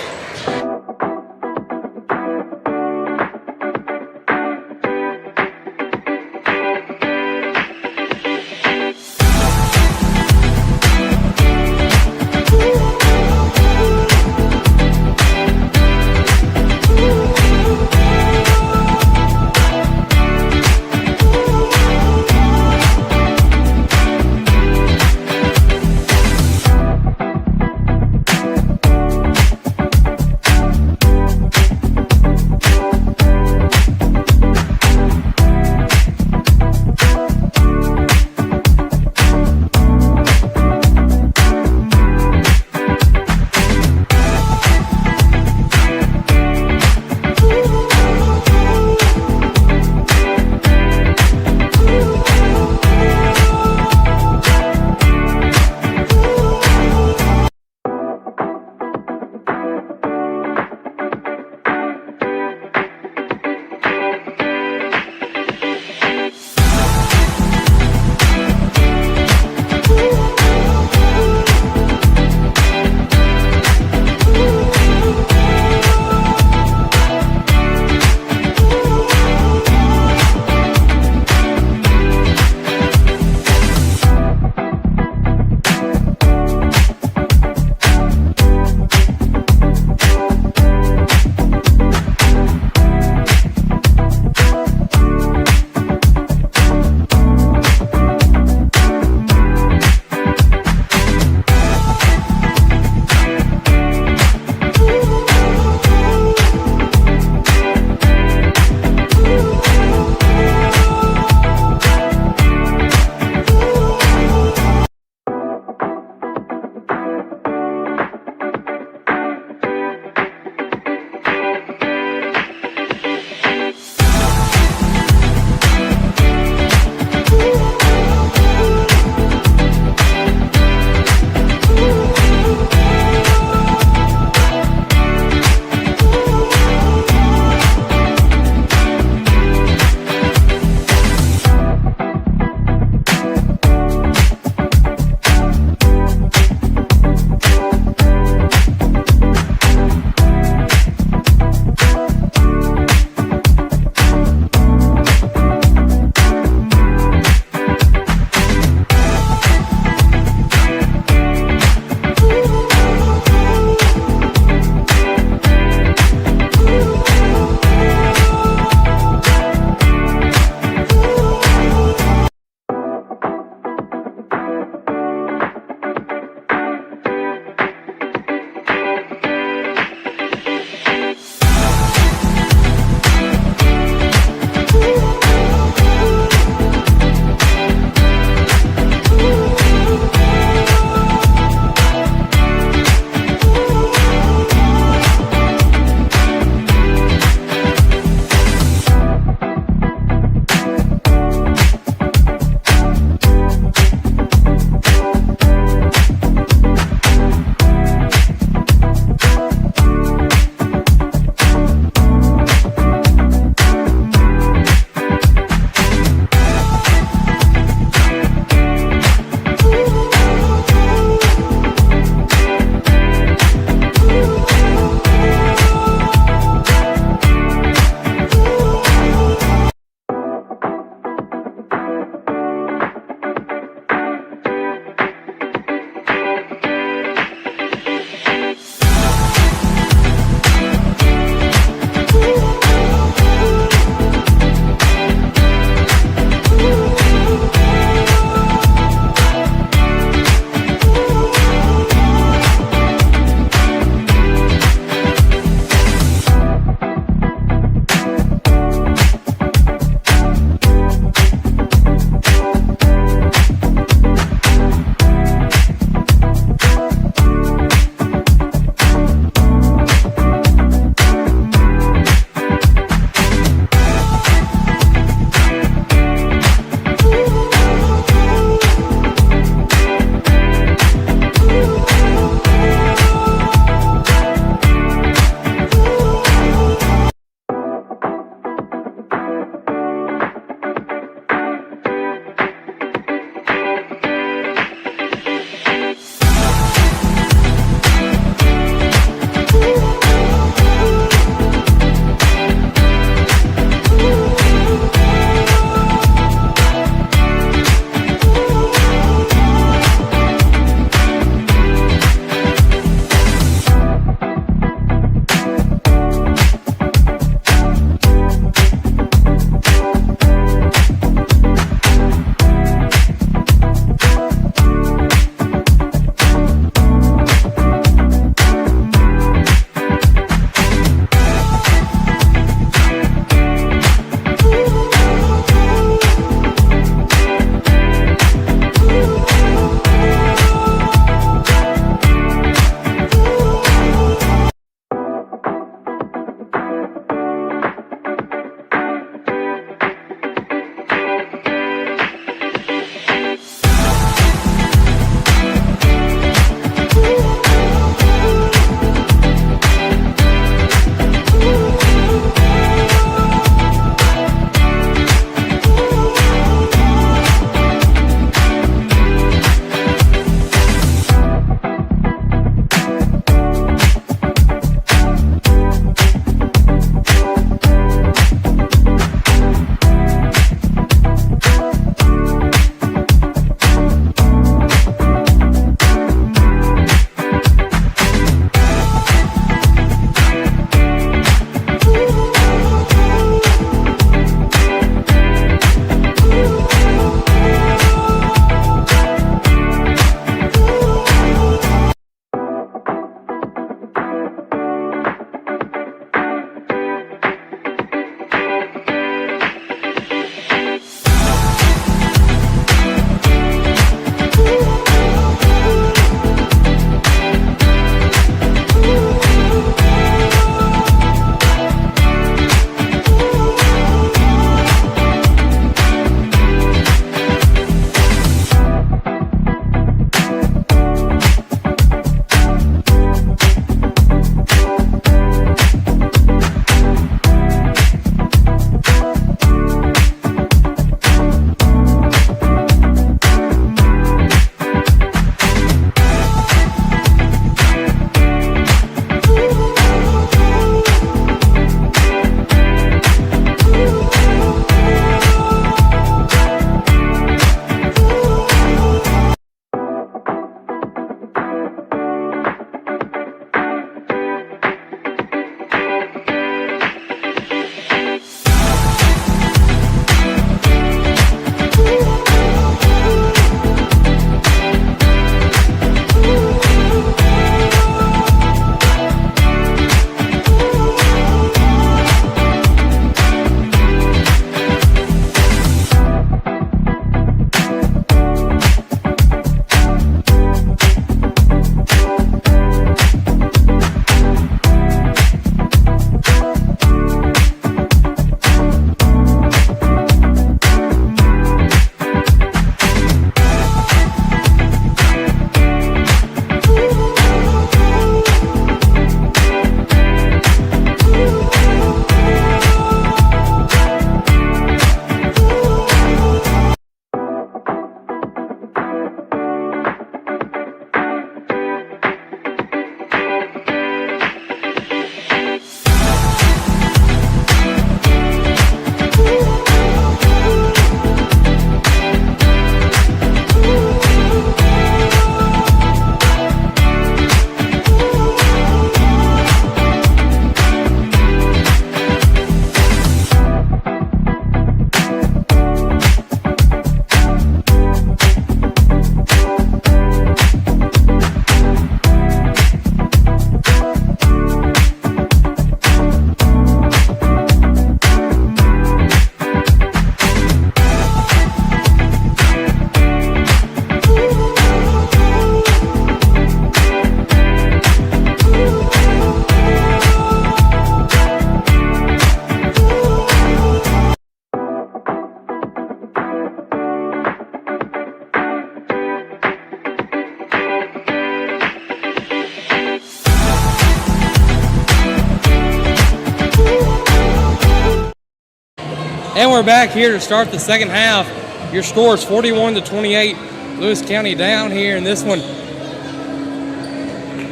And we're back here to start the second half. Your score is 41-28. Lewis County down here in this one.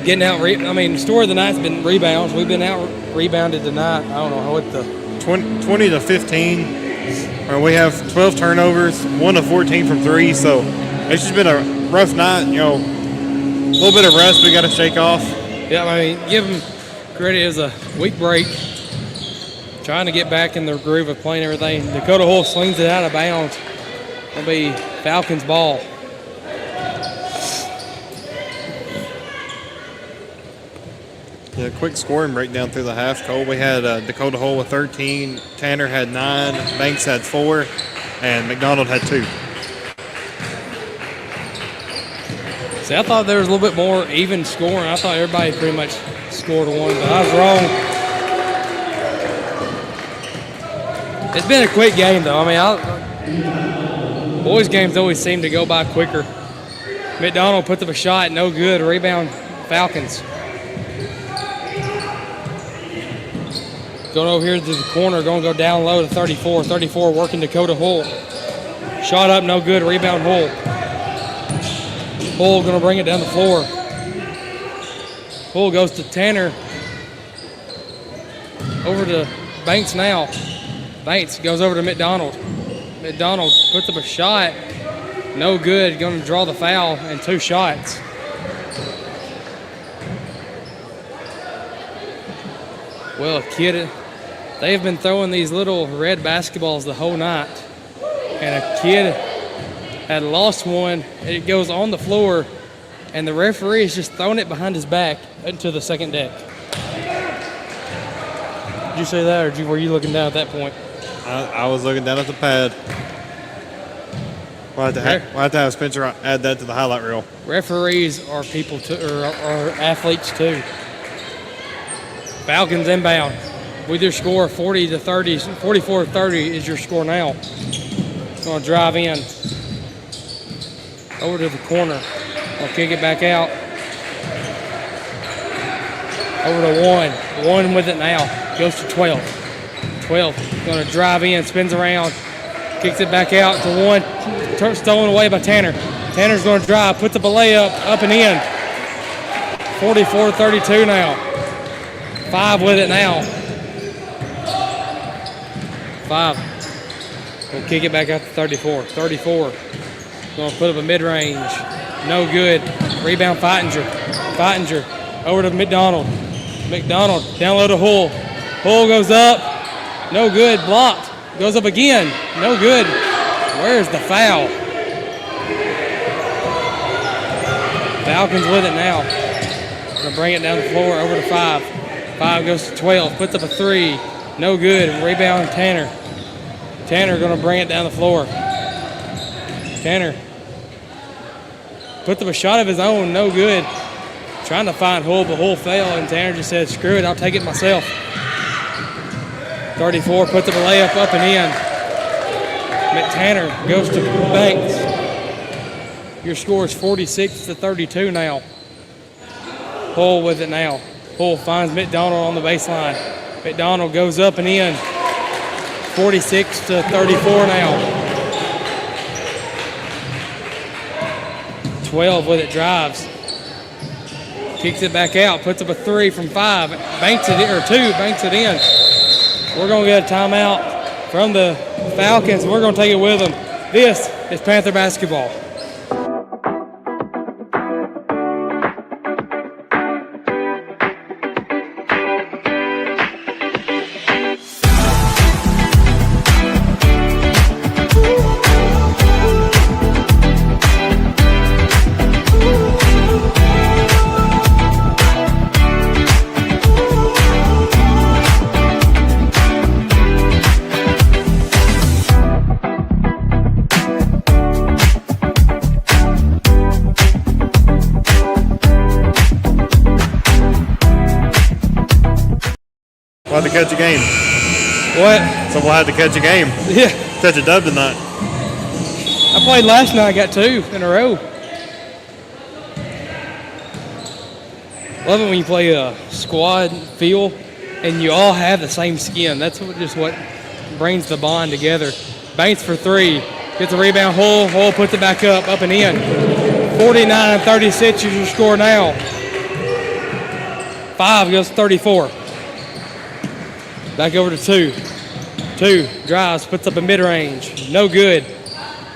Getting out, story of the night's been rebounds. We've been out rebounded tonight. I don't know what the 20 to 15. We have 12 turnovers, 1 of 14 from 3. So it's just been a rough night. You know, a little bit of rust we got to shake off. Yeah, give them credit. It was a week break. Trying to get back in the groove of playing everything. Dakota Hull slings it out of bounds. It'll be Falcons ball. Yeah, quick scoring breakdown through the half, Cole. We had Dakota Hull with 13, Tanner had 9, Banks had 4, and McDonald had 2. See, I thought there was a little bit more even scoring. I thought everybody pretty much scored one, but I was wrong. It's been a quick game, though. Boys' games always seem to go by quicker. McDonald puts up a shot, no good. Rebound, Falcons. Going over here to the corner, going to go down low to 34. 34 working Dakota Hull. Shot up, no good. Rebound, Hull. Hull going to bring it down the floor. Hull goes to Tanner. Over to Banks now. Banks goes over to McDonald. McDonald puts up a shot. No good. Going to draw the foul and 2 shots. Well, kid, they have been throwing these little red basketballs the whole night. And a kid had lost one. It goes on the floor, and the referee is just throwing it behind his back into the second deck. Did you say that, or were you looking down at that point? I was looking down at the pad. We'll have to have Spencer add that to the highlight reel. Referees are people too, or athletes too. Falcons inbound. With your score 40-30, 44-30 is your score now. Going to drive in. Over to the corner. I'll kick it back out. Over to 1. 1 with it now. Goes to 12. 12. Going to drive in, spins around, kicks it back out to 1. Stolen away by Tanner. Tanner's going to drive, puts up a layup, up and in. 44-32 now. 5 with it now. 5. We'll kick it back out to 34. 34. Going to put up a mid-range. No good. Rebound, Feitinger. Feitinger over to McDonald. McDonald down low to Hull. Hull goes up. No good. Blocked. Goes up again. No good. Where's the foul? Falcons with it now. Going to bring it down the floor over to 5. 5 goes to 12. Puts up a 3. No good. Rebound, Tanner. Tanner going to bring it down the floor. Tanner puts up a shot of his own. No good. Trying to find Hull, but Hull fell, and Tanner just said, screw it, I'll take it myself. 34 puts up a layup up and in. Tanner goes to Banks. Your score is 46-32 now. Hull with it now. Hull finds McDonald on the baseline. McDonald goes up and in. 46-34 now. 12 with it, drives. Kicks it back out, puts up a 3 from 5. Banks it in, or 2, banks it in. We're going to get a timeout from the Falcons. We're going to take it with them. This is Panther basketball. We'll have to catch a game. What? So we'll have to catch a game. Yeah. Catch a dub tonight. I played last night, got 2 in a row. Love it when you play a squad feel and you all have the same skin. That's what brings the bond together. Banks for three. Gets the rebound. Hull. Hull puts it back up and in. 49-36 is your score now. 5 goes to 34. Back over to 2. 2 drives, puts up a mid-range. No good.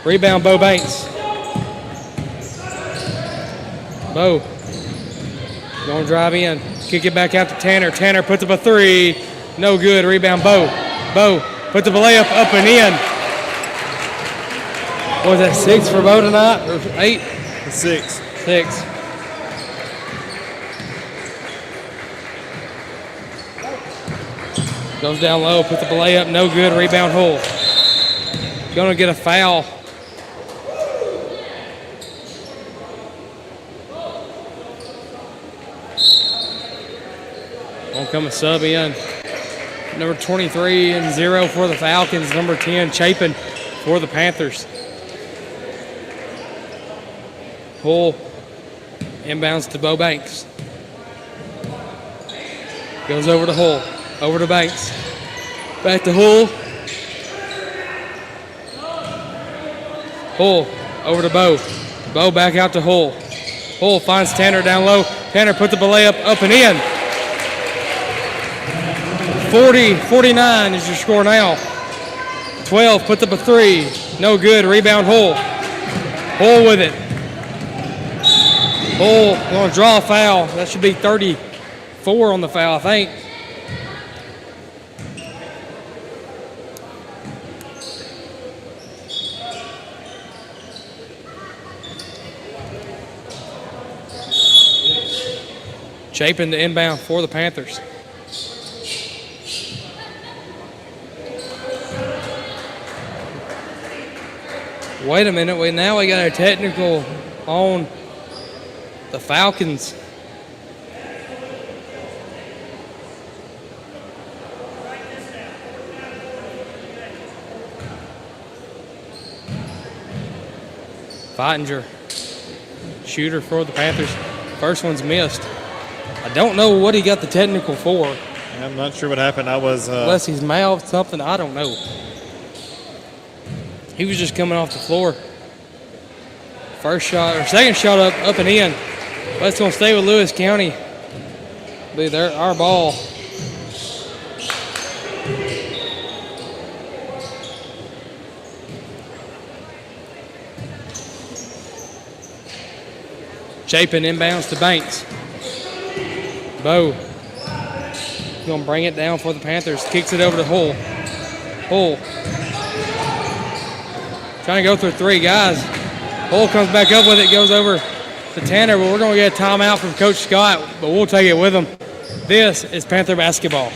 Rebound, Bo Banks. Bo going to drive in. Kick it back out to Tanner. Tanner puts up a 3. No good. Rebound, Bo. Bo puts up a layup up and in. What was that, 6 for Bo tonight? Or 8? 6. 6. Goes down low, puts up a layup, no good, rebound Hull. Gonna get a foul. Won't come a sub in. Number 23 and 0 for the Falcons. Number 10, Chapin for the Panthers. Hull inbounds to Bo Banks. Goes over to Hull. Over to Banks. Back to Hull. Hull over to Bo. Bo back out to Hull. Hull finds Tanner down low. Tanner puts up a layup up and in. 40-49 is your score now. 12 puts up a 3. No good. Rebound Hull. Hull with it. Hull going to draw a foul. That should be 34 on the foul, I think. Chapin the inbound for the Panthers. Wait a minute, now we got a technical on the Falcons. Feitinger, shooter for the Panthers. First one's missed. I don't know what he got the technical for. I'm not sure what happened. Unless he's mouthed something, I don't know. He was just coming off the floor. First shot, or second shot up and in. But it's going to stay with Lewis County. Be our ball. Chapin inbounds to Banks. Bo going to bring it down for the Panthers. Kicks it over to Hull. Hull trying to go through 3 guys. Hull comes back up with it, goes over to Tanner, but we're going to get a timeout from Coach Scott, but we'll take it with him. This is Panther basketball.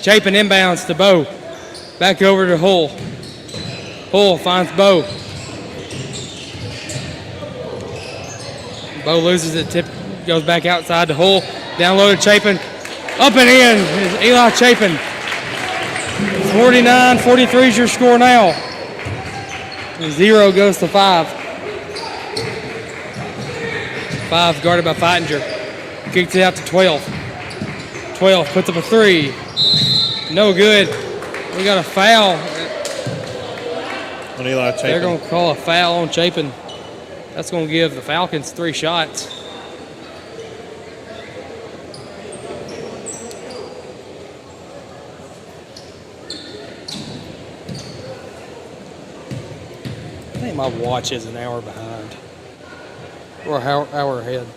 Chapin inbounds to Bo. Back over to Hull. Hull finds Bo. Bo loses it. Tip goes back outside to Hull. Down low to Chapin. Up and in is Eli Chapin. 49-43 is your score now. 0 goes to 5. 5 guarded by Feitinger. Kicks it out to 12. 12 puts up a 3. No good. We got a foul. On Eli Chapin. They're going to call a foul on Chapin. That's going to give the Falcons 3 shots. I think my watch is an hour behind. Or an hour ahead.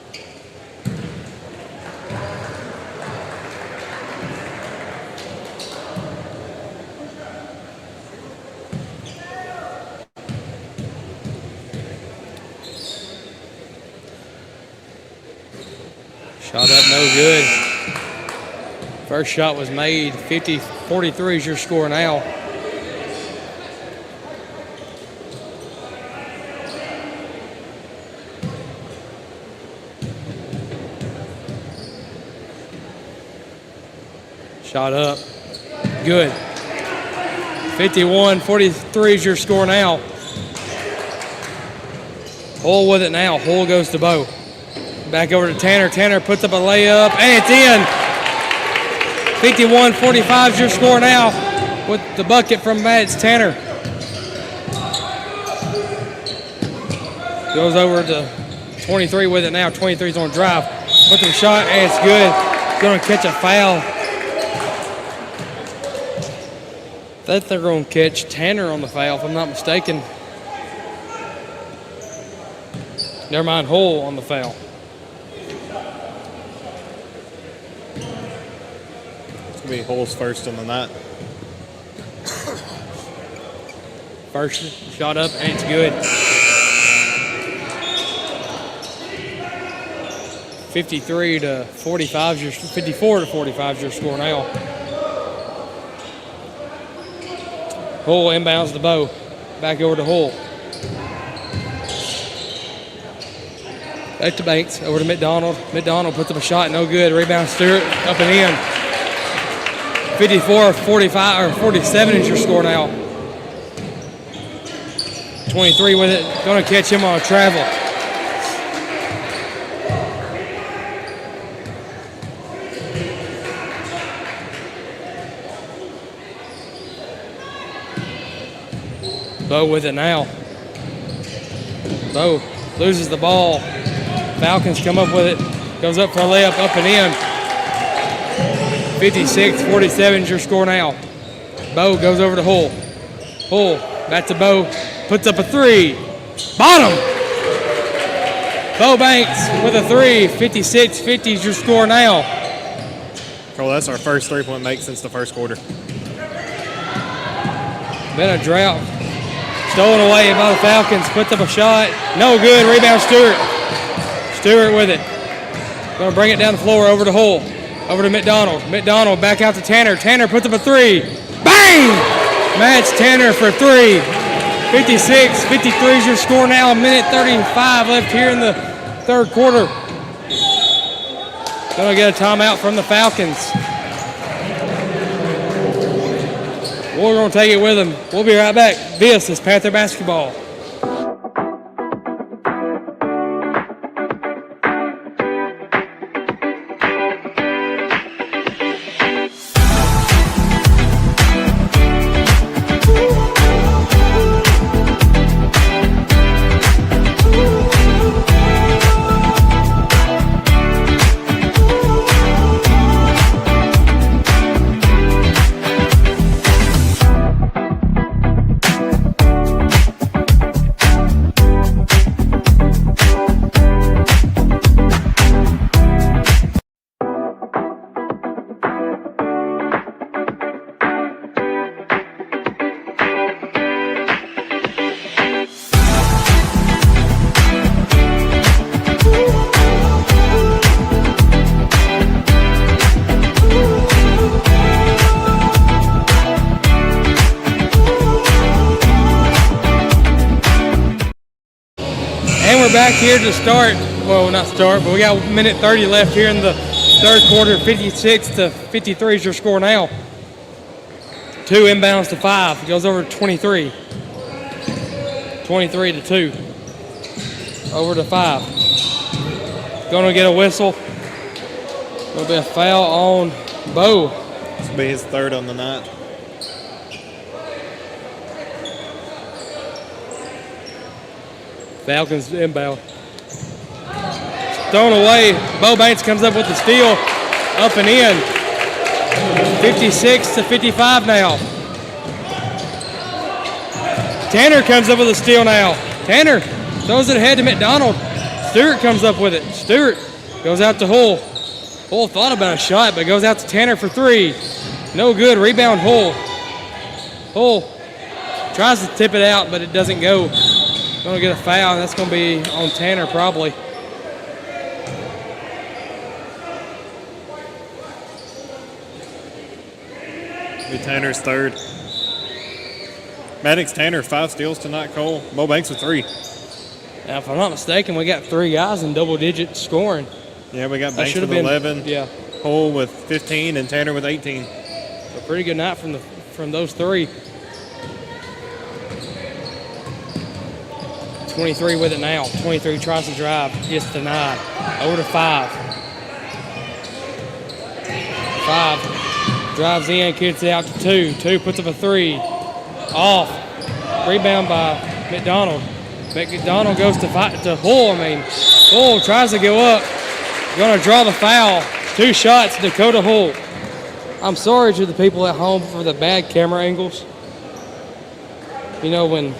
Shot up, no good. First shot was made. 50-43 is your score now. Shot up. Good. 51-43 is your score now. Hull with it now. Hull goes to Bo. Back over to Tanner. Tanner puts up a layup, and it's in. 51-45 is your score now with the bucket from Mads Tanner. Goes over to 23 with it now. 23's on drive. Puts up a shot, and it's good. Going to catch a foul. I think they're going to catch Tanner on the foul, if I'm not mistaken. Never mind, Hull on the foul. It's going to be Hull's first on the night. First shot up, and it's good. 54-45 is your score now. Hull inbounds the Bo. Back over to Hull. Back to Banks. Over to McDonald. McDonald puts up a shot. No good. Rebound Stewart. Up and in. 54-45 or 47 is your score now. 23 with it. Going to catch him on a travel. Bo with it now. Bo loses the ball. Falcons come up with it. Goes up for a layup, up and in. 56-47 is your score now. Bo goes over to Hull. Hull back to Bo. Puts up a three. Bottom. Bo Banks with a three. 56-50 is your score now. Cole, that's our first three-point make since the first quarter. Been a drought. Stolen away by the Falcons. Puts up a shot. No good. Rebound Stewart. Stewart with it. Going to bring it down the floor over to Hull. Over to McDonald. McDonald back out to Tanner. Tanner puts up a three. Bang! Mads Tanner for three. 56-53 is your score now. 1:35 left here in the third quarter. Going to get a timeout from the Falcons. We're going to take it with them. We'll be right back. This is Panther Basketball. Back here to start, well, not start, but we got 1:30 left here in the third quarter. 56-53 is your score now. 2 inbounds to 5. It goes over to 23. 23 to 2. Over to 5. Going to get a whistle. There'll be a foul on Bo. This will be his third on the night. Falcons inbound. Thrown away. Bo Banks comes up with the steal. Up and in. 56-55 now. Tanner comes up with a steal now. Tanner throws it ahead to McDonald. Stewart comes up with it. Stewart goes out to Hull. Hull thought about a shot, but goes out to Tanner for three. No good. Rebound Hull. Hull tries to tip it out, but it doesn't go. Going to get a foul, and that's going to be on Tanner probably. Be Tanner's third. Maddox Tanner, 5 steals tonight, Cole. Mo Banks with 3. Now, if I'm not mistaken, we got 3 guys in double-digit scoring. Yeah, we got That Banks should with have been 11, Yeah, Hull with 15, and Tanner with 18. a pretty good night from those 3. 23 with it now. 23 tries to drive, gets denied. Over to 5. 5 drives in, kicks it out to 2. 2 puts up a 3. Off. Rebound by McDonald. McDonald goes to Hull. Hull tries to go up. Going to draw the foul. 2 shots, Dakota Hull. I'm sorry to the people at home for the bad camera angles. You know, when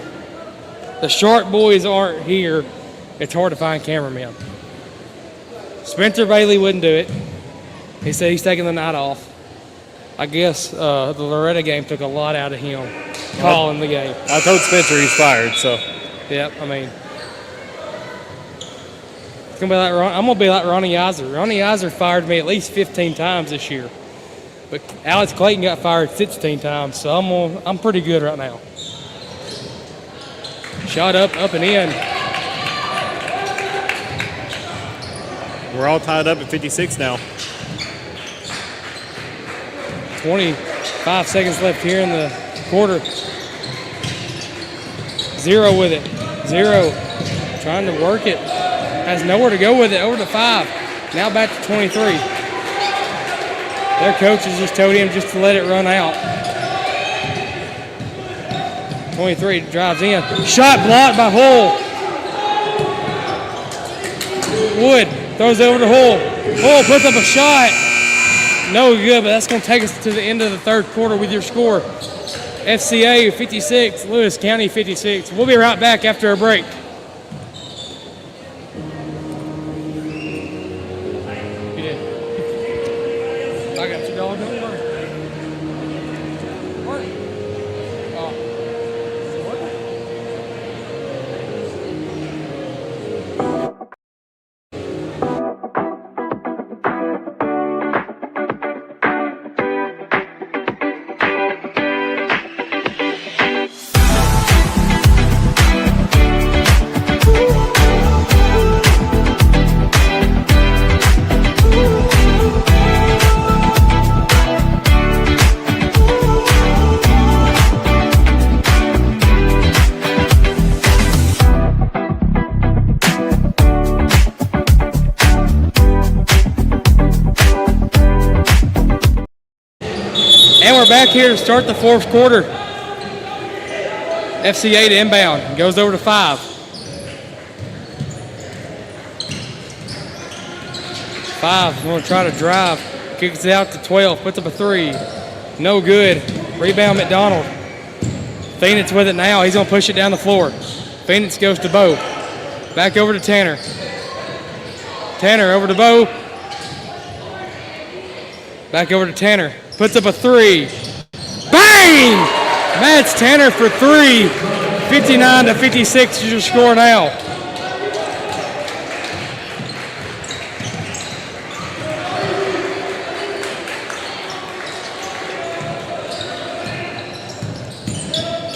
the Shark boys aren't here, it's hard to find cameramen. Spencer Bailey wouldn't do it. He said he's taking the night off. I guess the Loretta game took a lot out of him calling the game. I told Spencer he's fired, so. Yep, it's gonna be like I'm gonna be like Ronnie Iser. Ronnie Iser fired me at least 15 times this year, but Alex Clayton got fired 16 times, so I'm pretty good right now. Shot up and in. We're all tied up at 56 now. 25 seconds left here in the quarter. 0 with it. 0. Trying to work it. Has nowhere to go with it. Over to 5. Now back to 23. Their coaches just told him just to let it run out. 23 drives in. Shot blocked by Hull. Wood throws it over to Hull. Hull puts up a shot. No good, but that's going to take us to the end of the third quarter with your score. FCA 56, Lewis County 56. We'll be right back after a break. You did. I got $2. Don't worry. Worry. Oh. And we're back here to start the fourth quarter. FCA to inbound. Goes over to 5. 5 going to try to drive. Kicks it out to 12. Puts up a 3. No good. Rebound McDonald. Phoenix with it now. He's going to push it down the floor. Phoenix goes to Bo. Back over to Tanner. Tanner over to Bo. Back over to Tanner. Puts up a 3. Bang! Mads Tanner for 3. 59-56 is your score now.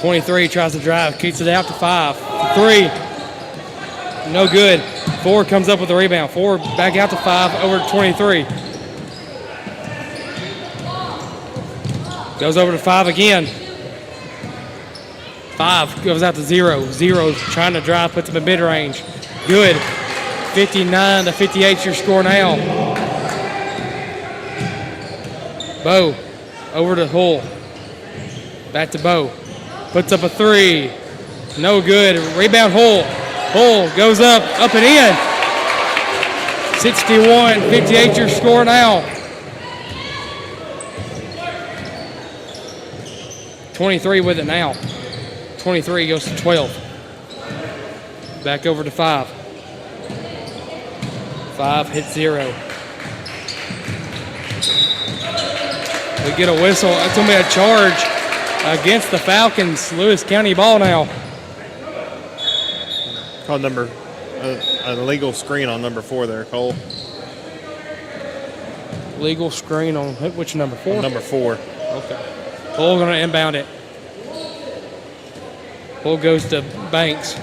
.23 tries to drive, kicks it out to 5. 3. No good. 4 comes up with the rebound. 4 back out to 5 over to 23. Goes over to 5 again. 5 goes out to 0. 0 trying to drive, puts him in mid-range. Good. 59-58 your score now. Bo over to Hull. Back to Bo. Puts up a 3. No good. Rebound Hull. Hull goes up and in. 61-58 your score now. 23 with it now. 23 goes to 12. Back over to 5. 5 hits 0. We get a whistle. It's going to be a charge against the Falcons. Lewis County ball now. Called an illegal screen on number 4 there, Cole. Legal screen on which number 4? Number 4. Okay. Hull going to inbound it. Hull goes to Banks.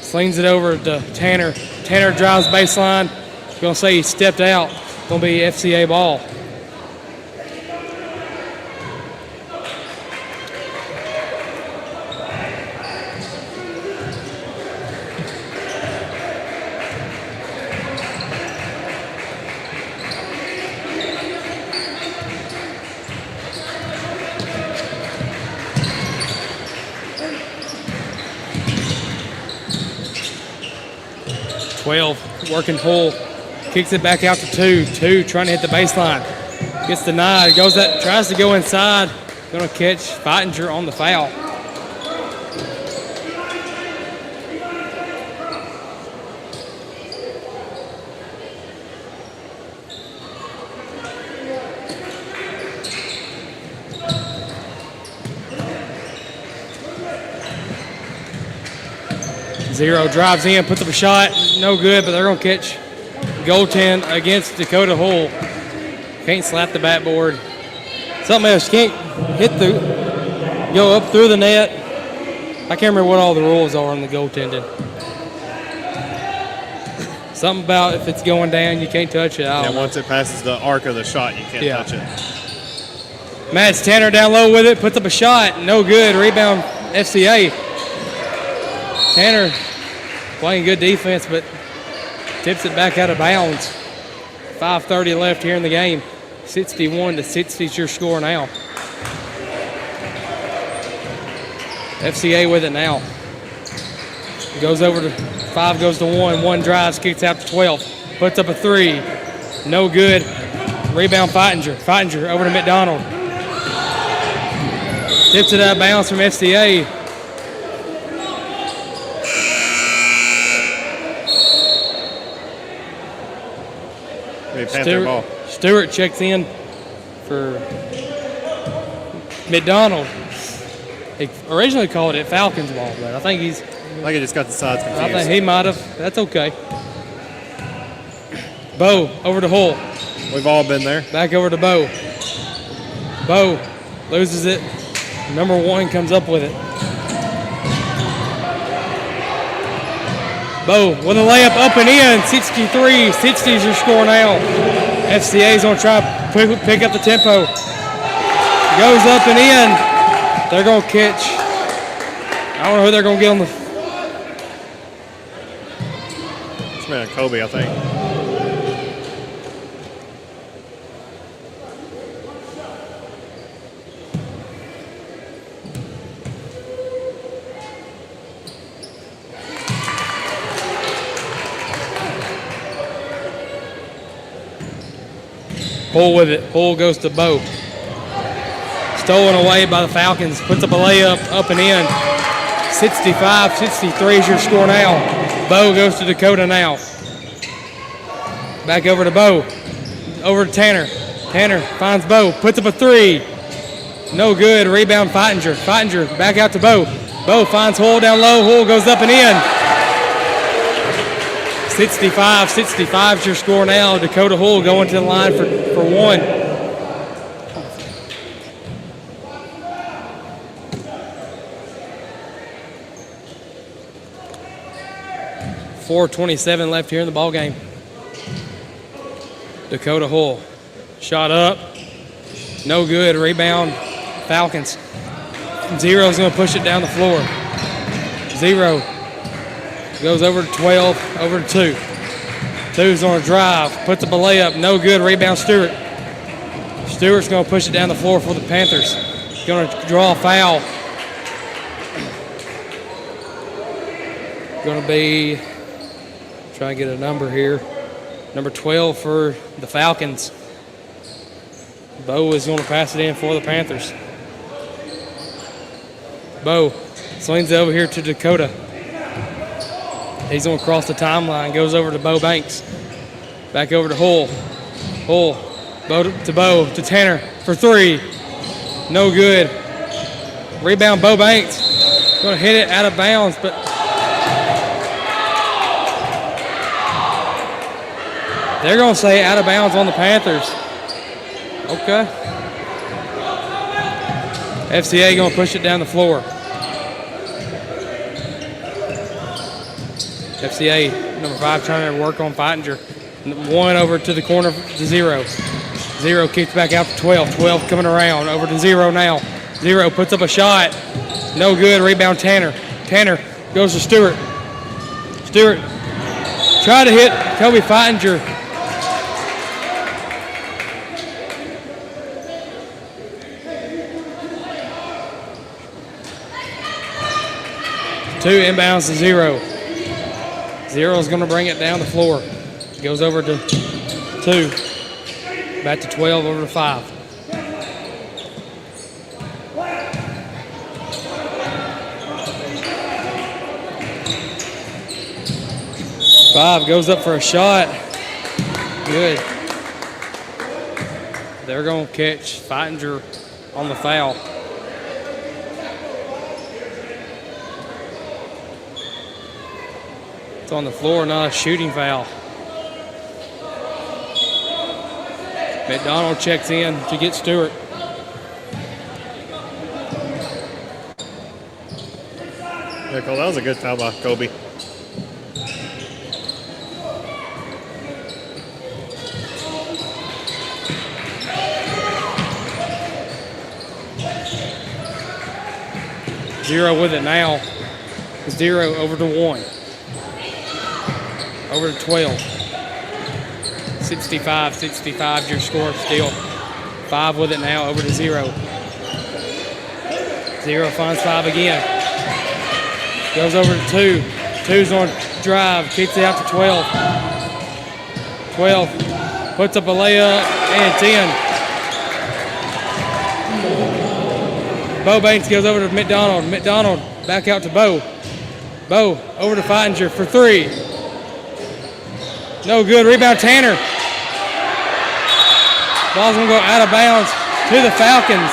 Slings it over to Tanner. Tanner drives baseline. Going to say he stepped out. Going to be FCA ball. Working Hull, kicks it back out to 2. 2 trying to hit the baseline. Gets denied. Tries to go inside. Going to catch Feitinger on the foul. Zero drives in, puts up a shot, no good, but they're going to catch goaltend against Dakota Hull. Can't slap the backboard. Something else, can't go up through the net. I can't remember what all the rules are on the goaltending. Something about if it's going down, you can't touch it. Yeah, once it passes the arc of the shot, you can't touch it. Mads Tanner down low with it, puts up a shot, no good. Rebound FCA. Tanner playing good defense, but tips it back out of bounds. 5:30 left here in the game. 61-60 is your score now. FCA with it now. Goes over to 5, goes to 1. 1 drives, kicks out to 12. Puts up a 3. No good. Rebound Feitinger. Feitinger over to McDonald. Tips it out of bounds from FCA. Stewart checks in for McDonald. He originally called it Falcons ball, but I think he just got the sides confused. I think he might have. That's okay. Bo over to Hull. We've all been there. Back over to Bo. Bo loses it. Number 1 comes up with it. Bo with a layup up and in. 63-60 is your score now. FCA's going to try to pick up the tempo. Goes up and in. They're going to catch. I don't know who they're going to get on the. It's been Kobe, I think. Hull with it. Hull goes to Bo. Stolen away by the Falcons. Puts up a layup up and in. 65-63 is your score now. Bo goes to Dakota now. Back over to Bo. Over to Tanner. Tanner finds Bo. Puts up a 3. No good. Rebound Feitinger. Feitinger back out to Bo. Bo finds Hull down low. Hull goes up and in. 65-65 is your score now. Dakota Hull going to the line for 1. .427 left here in the ball game. Dakota Hull. Shot up. No good. Rebound Falcons. Zero's going to push it down the floor. Zero. Goes over to 12, over to 2. 2's on a drive, puts up a layup, no good. Rebound Stewart. Stewart's going to push it down the floor for the Panthers. Going to draw a foul. Going to be, try to get a number here. Number 12 for the Falcons. Bo is going to pass it in for the Panthers. Bo swings it over here to Dakota. He's going to cross the timeline, goes over to Bo Banks. Back over to Hull. Hull, Bo to Tanner for 3. No good. Rebound Bo Banks. Going to hit it out of bounds, but they're going to say out of bounds on the Panthers. Okay. FCA gonna push it down the floor. FCA number 5 trying to work on Feininger. 1 over to the corner to 0. 0 kicks back out to 12. 12 coming around over to 0 now. 0 puts up a shot. No good. Rebound Tanner. Tanner goes to Stewart. Stewart tried to hit Kobe Feininger. Two inbounds to 0. 0 is going to bring it down the floor. Goes over to 2. Back to 12 over to 5. Five goes up for a shot. Good. They're going to catch Feininger on the foul. It's on the floor, not a shooting foul. McDonald checks in to get Stewart. Yeah, Cole, that was a good foul by Kobe. Zero with it now. 0 over to 1. Over to 12. 65-65 your score still. 5 with it now over to 0. 0 finds 5 again. Goes over to 2. 2's on drive. Kicks it out to 12. 12 puts up a layup and it's in. Bo Banks goes over to McDonald. McDonald back out to Bo. Bo over to Feininger for 3. No good. Rebound Tanner. Ball's going to go out of bounds to the Falcons.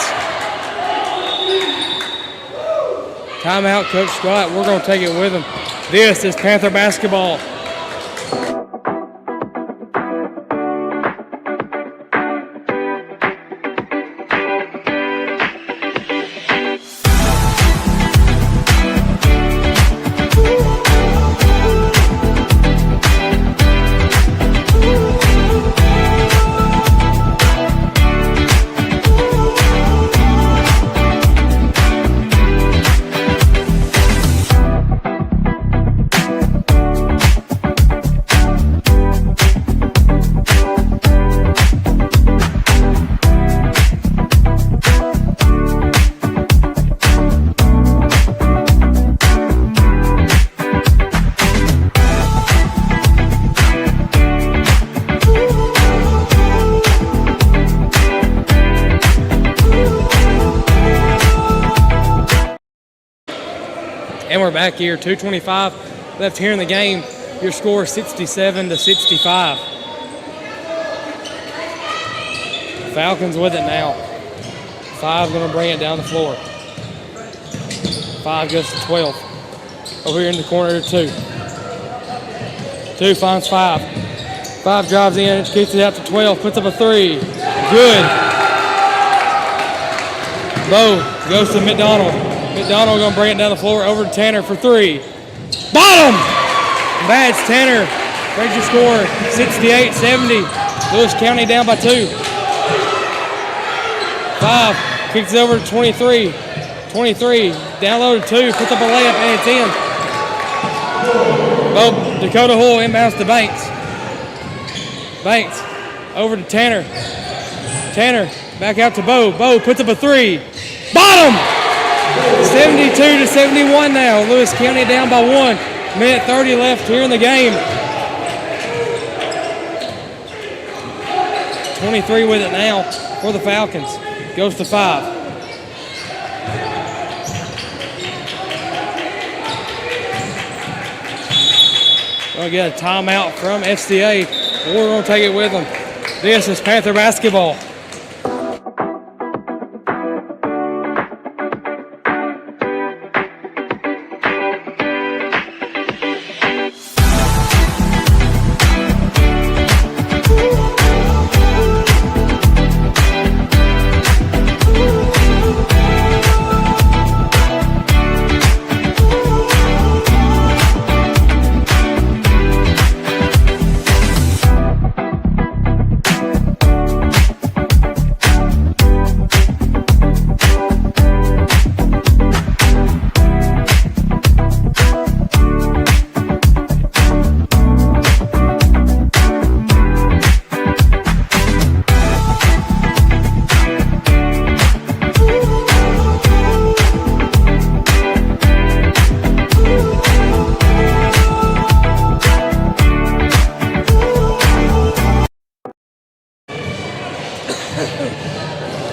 Timeout, Coach Scott. We're going to take it with him. This is Panther basketball. And we're back here, 2:25 left here in the game. Your score 67-65. Falcons with it now. 5 going to bring it down the floor. 5 goes to 12. Over here in the corner to 2. 2 finds 5. 5 drives in, kicks it out to 12, puts up a 3. Good. Bo goes to McDonald. McDonald going to bring it down the floor over to Tanner for 3. Bottom! That's Tanner. Brings your score 68-70. Lewis County down by 2. 5 kicks it over to 23. 23 down low to 2. Puts up a layup and it's in. Bo, Dakota Hull inbounds to Banks. Banks over to Tanner. Tanner back out to Bo. Bo puts up a 3. Bottom! 72-71 now. Lewis County down by 1. Minute 30 left here in the game. 23 with it now for the Falcons. Goes to 5. Gonna get a timeout from FCA. We're gonna take it with them. This is Panther basketball.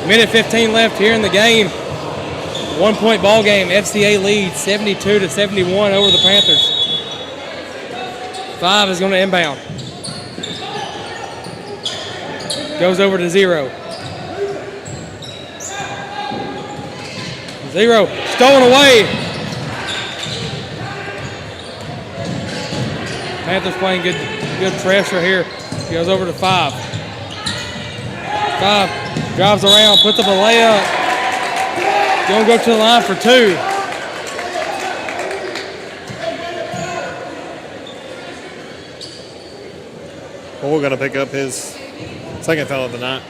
Minute 15 left here in the game. 1 point ball game. FCA leads 72-71 over the Panthers. 5 is going to inbound. Goes over to 0. 0 stolen away. Panthers playing good pressure here. Goes over to 5. 5 drives around, puts up a layup. Gonna go to the line for 2. We're going to pick up his second foul of the night.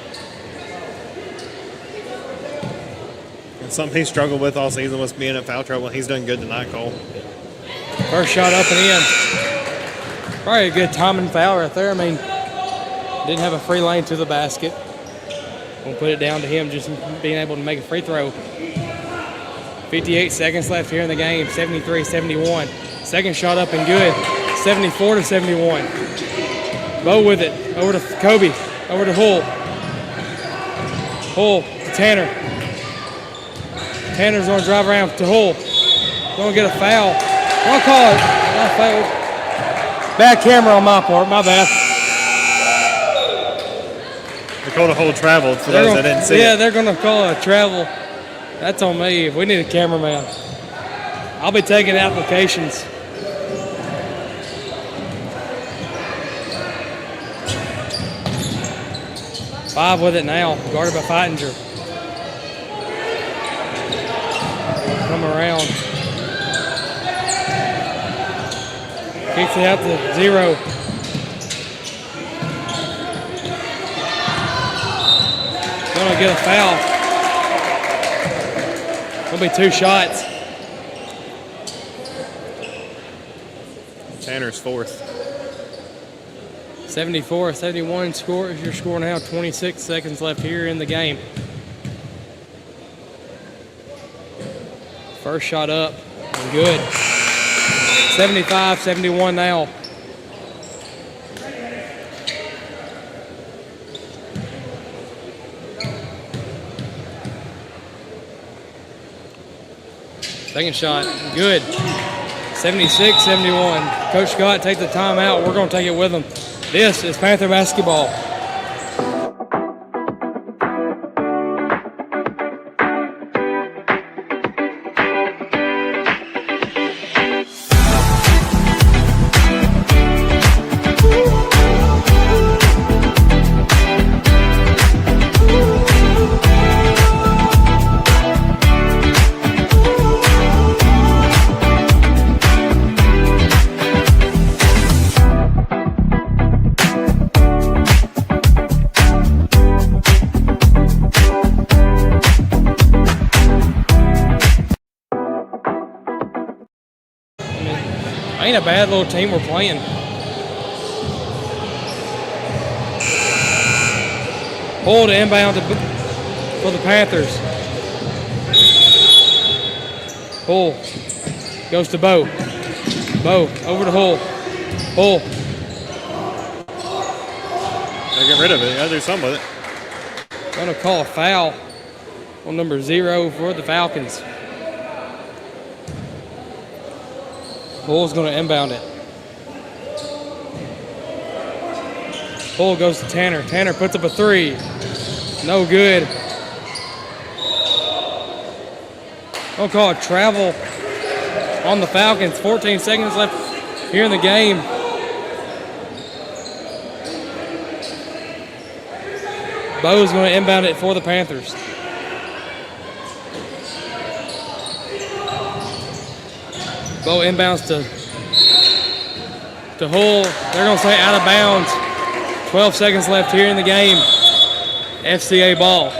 And something he struggled with all season was being in foul trouble. He's done good tonight, Cole. First shot up and in. Probably a good timing foul right there. I mean, didn't have a free lane to the basket. We'll put it down to him just being able to make a free throw. 58 seconds left here in the game, 73-71. Second shot up and good, 74-71. Bo with it, over to Kobe, over to Hull. Hull to Tanner. Tanner's gonna drive around to Hull. Gonna get a foul. I'll call it. I failed. Bad camera on my part, my bad. They called a whole travel for those that didn't see it. Yeah, they're gonna call it a travel. That's on me. We need a cameraman. I'll be taking applications. Five with it now, guarded by Feitinger. Come around. Kicks it out to 0. Gonna get a foul. Gonna be 2 shots. Tanner's fourth. 74-71 score is your score now. 26 seconds left here in the game. First shot up and good. 75-71 now. Second shot, good. 76-71. Coach Scott, take the timeout. We're going to take it with him. This is Panther basketball. Ain't a bad little team we're playing. Pull to inbound for the Panthers. Hull goes to Bo. Bo over to Hull. Hull. Gotta get rid of it. Gotta do something with it. Gonna call a foul on number 0 for the Falcons. Hull's going to inbound it. Hull goes to Tanner. Tanner puts up a 3. No good. Don't call it travel on the Falcons. 14 seconds left here in the game. Bo's going to inbound it for the Panthers. Bo inbounds to Hull. They're going to say out of bounds. 12 seconds left here in the game. FCA ball.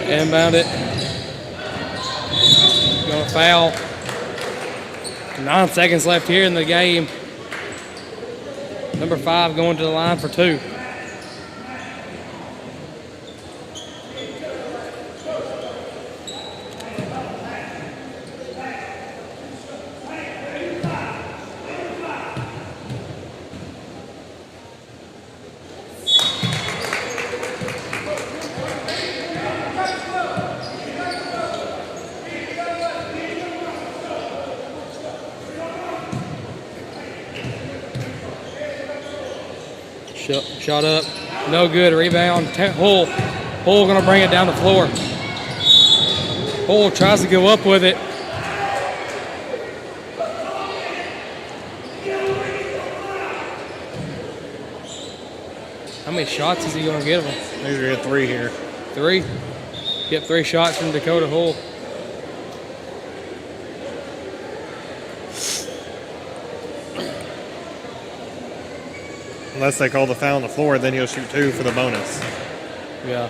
Inbound it. Going to foul. 9 seconds left here in the game. Number 5 going to the line for 2. Shot up. No good. Rebound. Hull. Hull going to bring it down the floor. Hull tries to go up with it. How many shots is he going to give him? He's going to get 3 here. 3. Get 3 shots from Dakota Hull. Unless they call the foul on the floor, then he'll shoot 2 for the bonus. Yeah.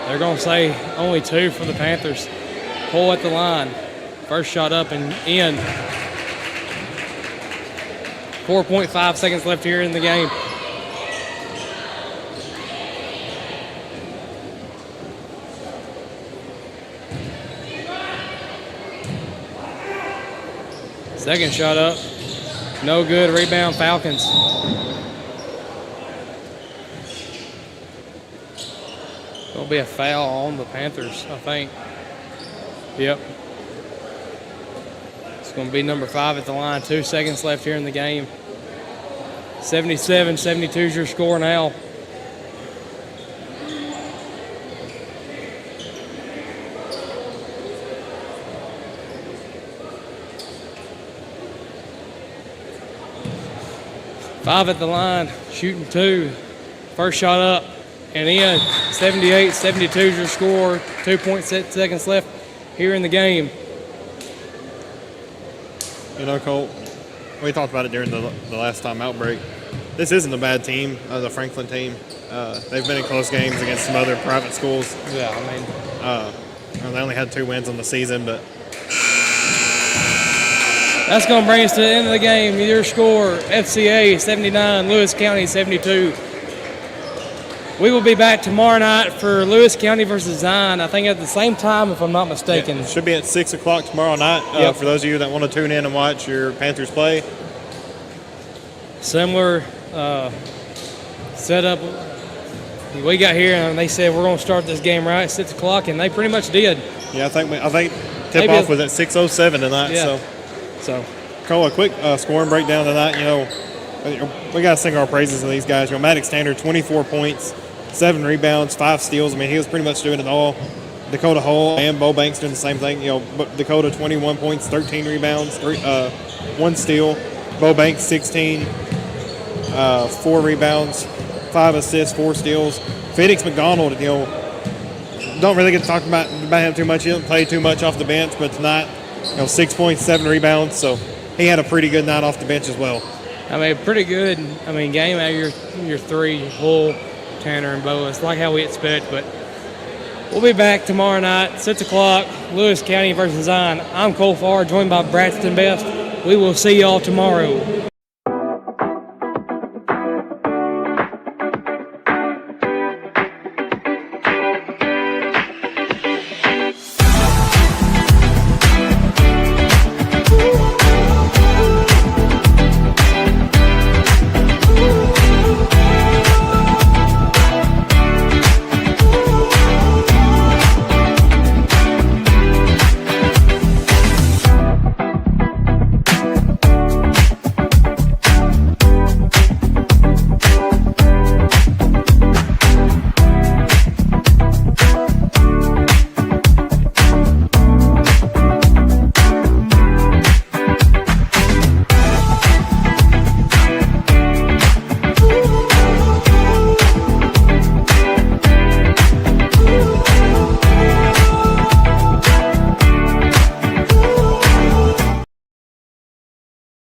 They're going to say only 2 for the Panthers. Hull at the line. First shot up and in. 4.5 seconds left here in the game. Second shot up. No good. Rebound Falcons. Gonna be a foul on the Panthers, I think. Yep. It's gonna be number 5 at the line. 2 seconds left here in the game. 77-72 is your score now. Five at the line, shooting 2. First shot up and in. 78-72 is your score. 2.6 seconds left here in the game. You know, Colt, we talked about it during the last time outbreak. This isn't a bad team, the Franklin team. They've been in close games against some other private schools. Yeah, I mean, They only had 2 wins on the season, but that's going to bring us to the end of the game. Your score, FCA 79, Lewis County 72. We will be back tomorrow night for Lewis County versus Zion, I think at the same time, if I'm not mistaken. it should be at 6 o'clock tomorrow night. Yep. For those of you that want to tune in and watch your Panthers play. Similar setup. We got here and they said we're going to start this game right at 6 o'clock, and they pretty much did. Yeah, I think tip-off was at 6:07 tonight. Yeah. So, Cole, a quick scoring breakdown tonight. You know, we got to sing our praises to these guys. You know, Maddox Standard, 24 points, 7 rebounds, 5 steals. I mean, he was pretty much doing it all. Dakota Hull and Bo Banks doing the same thing. You know, Dakota 21 points, 13 rebounds, 1 steal. Bo Banks 16, 4 rebounds, 5 assists, 4 steals. Phoenix McDonald, you know, don't really get to talk about him too much. He didn't play too much off the bench, but tonight, you know, 6 points, 7 rebounds. So he had a pretty good night off the bench as well. I mean, pretty good. I mean, game out of your 3, Hull, Tanner, and Bo. It's like how we expect, but we'll be back tomorrow night, 6 o'clock, Lewis County versus Zion. I'm Cole Farr, joined by Braxton Best. We will see y'all tomorrow.